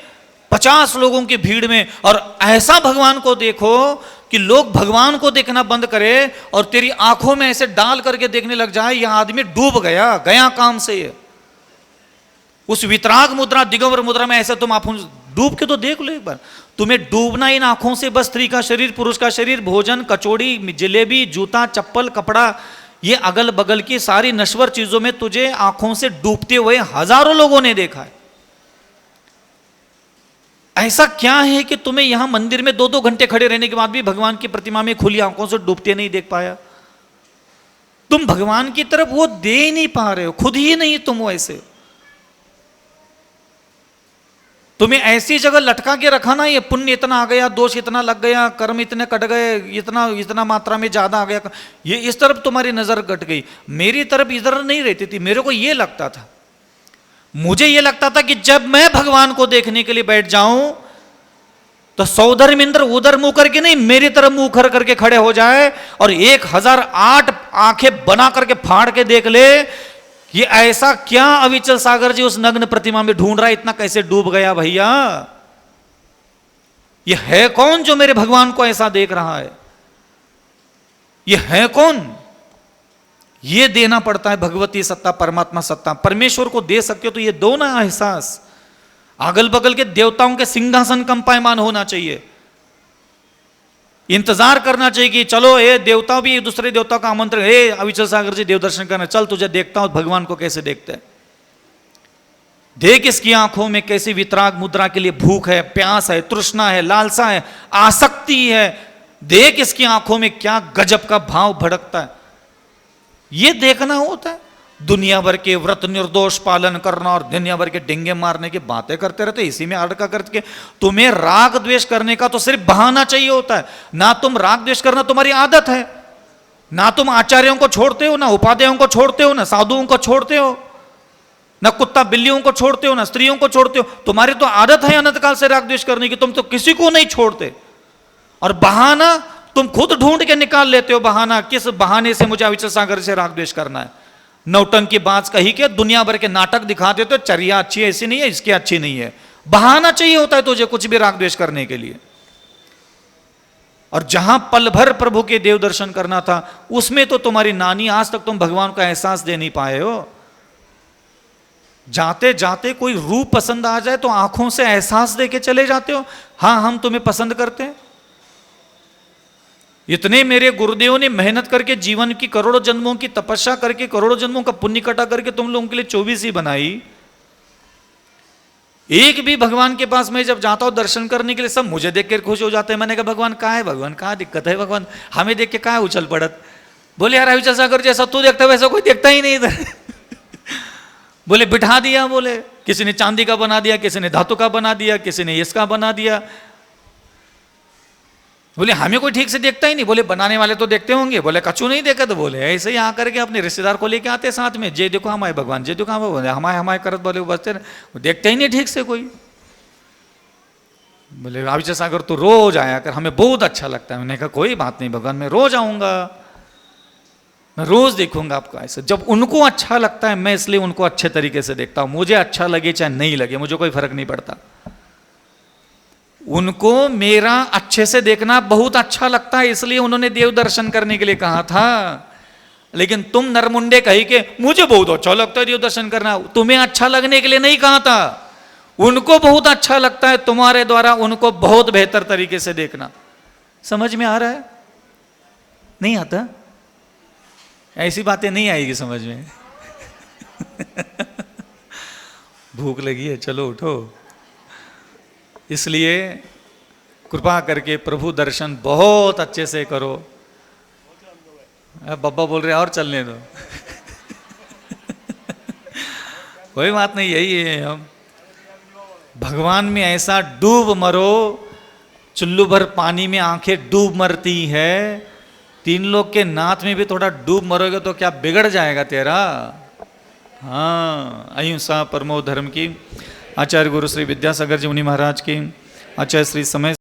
[SPEAKER 1] 50 लोगों की भीड़ में और ऐसा भगवान को देखो कि लोग भगवान को देखना बंद करे और तेरी आंखों में ऐसे डाल करके देखने लग जाए, यह आदमी डूब गया, गया काम से ये। उस वितराग मुद्रा, दिगंबर मुद्रा में ऐसे तुम आंखों डूब के तो देख लो एक बार। तुम्हें डूबना इन आंखों से बस स्त्री का शरीर, पुरुष का शरीर, भोजन, कचौड़ी, जलेबी, जूता, चप्पल, कपड़ा, ये अगल बगल की सारी नश्वर चीजों में तुझे आंखों से डूबते हुए हजारों लोगों ने देखा है। ऐसा क्या है कि तुम्हें यहां मंदिर में 2-2 घंटे खड़े रहने के बाद भी भगवान की प्रतिमा में खुली आंखों से डूबते नहीं देख पाया? तुम भगवान की तरफ वो दे नहीं पा रहे हो, खुद ही नहीं तुम वो ऐसे। तुम्हें ऐसी जगह लटका के रखा ना, ये पुण्य इतना आ गया, दोष इतना लग गया, कर्म इतने कट गए, इतना मात्रा में ज्यादा आ गया, ये इस तरफ तुम्हारी नजर कट गई। मेरी तरफ इधर नहीं रहती थी। मेरे को ये लगता था, मुझे ये लगता था कि जब मैं भगवान को देखने के लिए बैठ जाऊं तो सौधर्म इंद्र उधर मुंह करके नहीं, मेरी तरफ मुंह कर करके खड़े हो जाए और 1008 आंखें बना करके फाड़ के देख ले ये ऐसा क्या अविचल सागर जी उस नग्न प्रतिमा में ढूंढ रहा है, इतना कैसे डूब गया भैया? ये है कौन जो मेरे भगवान को ऐसा देख रहा है? ये है कौन? ये देना पड़ता है, भगवती सत्ता, परमात्मा सत्ता। परमेश्वर को दे सकते हो तो ये दो ना एहसास। अगल बगल के देवताओं के सिंहासन कंपायमान होना चाहिए, इंतजार करना चाहिए कि चलो ये देवता भी दूसरे देवता का आमंत्रण, हे अविचल सागर जी देव दर्शन करना, चल तुझे देखता हूं भगवान को कैसे देखते हैं। देख इसकी आंखों में कैसी वितराग मुद्रा के लिए भूख है, प्यास है, तृष्णा है, लालसा है, आसक्ति है। देख इसकी आंखों में क्या गजब का भाव भड़कता है। यह देखना होता है। दुनिया भर के व्रत निर्दोष पालन करना और दुनिया भर के डिंगे मारने की बातें करते रहते, इसी में अड़का करके तुम्हें राग द्वेष करने का तो सिर्फ बहाना चाहिए होता है। ना तुम राग द्वेष करना तुम्हारी आदत है, ना तुम आचार्यों को छोड़ते हो, ना उपाध्यायों को छोड़ते हो, ना साधुओं को छोड़ते हो, ना कुत्ता बिल्लियों को छोड़ते हो, ना स्त्रियों को छोड़ते हो। तुम्हारी तो आदत है अनंत काल से राग द्वेष करने की, तुम तो किसी को नहीं छोड़ते। और बहाना तुम खुद ढूंढ के निकाल लेते हो। बहाना, किस बहाने से मुझे अविचल सागर से राग द्वेष करना है। नौटंकी बात कही के दुनिया भर के नाटक दिखा देते हो, चर्या अच्छी है, ऐसी नहीं है, इसकी अच्छी नहीं है। बहाना चाहिए होता है तुझे कुछ भी राग द्वेष करने के लिए। और जहां पल भर प्रभु के देव दर्शन करना था, उसमें तो तुम्हारी नानी, आज तक तुम भगवान का एहसास दे नहीं पाए हो। जाते जाते कोई रूप पसंद आ जाए तो आंखों से एहसास दे के चले जाते हो, हां हम तुम्हें पसंद करते हैं। इतने मेरे गुरुदेव ने मेहनत करके जीवन की करोड़ों जन्मों की तपस्या करके, करोड़ों जन्मों का पुण्य इकट्ठा करके तुम लोगों के लिए 24 ही बनाई। एक भी भगवान के पास मैं जब जाता हूं दर्शन करने के लिए, सब मुझे देख कर खुश हो जाते हैं। मैंने कहा भगवान कहाँ है, भगवान कहाँ दिक्कत है, भगवान हमें देख के कहाँ उछल पड़त। बोले यार अविचल सागर जैसा तू देखता है वैसा कोई देखता ही नहीं इधर। बोले बिठा दिया, बोले किसी ने चांदी का बना दिया, किसी ने धातु का बना दिया, किसी ने इसका बना दिया। बोले हमें कोई ठीक से देखता ही नहीं। बोले बनाने वाले तो देखते होंगे। बोले कछु नहीं देखा। तो बोले ऐसे ही आ करके अपने रिश्तेदार को लेके आते साथ में, जे देखो हमारे भगवान, जे देखो हमारे, हमारे हमारे करत बोले बचते वो देखते ही नहीं ठीक से कोई। बोले अविचल सागर तो रोज आया कर, हमें बहुत अच्छा लगता है। मैंने कहा कोई बात नहीं भगवान, मैं रोज आऊंगा, मैं रोज देखूंगा आपको ऐसे। जब उनको अच्छा लगता है, मैं इसलिए उनको अच्छे तरीके से देखता हूं। मुझे अच्छा लगे चाहे नहीं लगे, मुझे कोई फर्क नहीं पड़ता। उनको मेरा अच्छे से देखना बहुत अच्छा लगता है, इसलिए उन्होंने देव दर्शन करने के लिए कहा था। लेकिन तुम नरमुंडे कही के मुझे बहुत अच्छा लगता है देव दर्शन करना, तुम्हें अच्छा लगने के लिए नहीं कहा था। उनको बहुत अच्छा लगता है तुम्हारे द्वारा उनको बहुत बेहतर तरीके से देखना। समझ में आ रहा है? नहीं आता? ऐसी बातें नहीं आएगी समझ में। भूख लगी है, चलो उठो। इसलिए कृपा करके प्रभु दर्शन बहुत अच्छे से करो। बब्बा बोल रहे और चलने दो। कोई बात नहीं, यही है हम। भगवान में ऐसा डूब मरो, चुल्लू भर पानी में आंखें डूब मरती है। तीन लोग के नाथ में भी थोड़ा डूब मरोगे तो क्या बिगड़ जाएगा तेरा। हाँ, अहिंसा परमो धर्म की आचार्य गुरु श्री विद्यासागर जी मुनि महाराज की, आचार्य श्री समय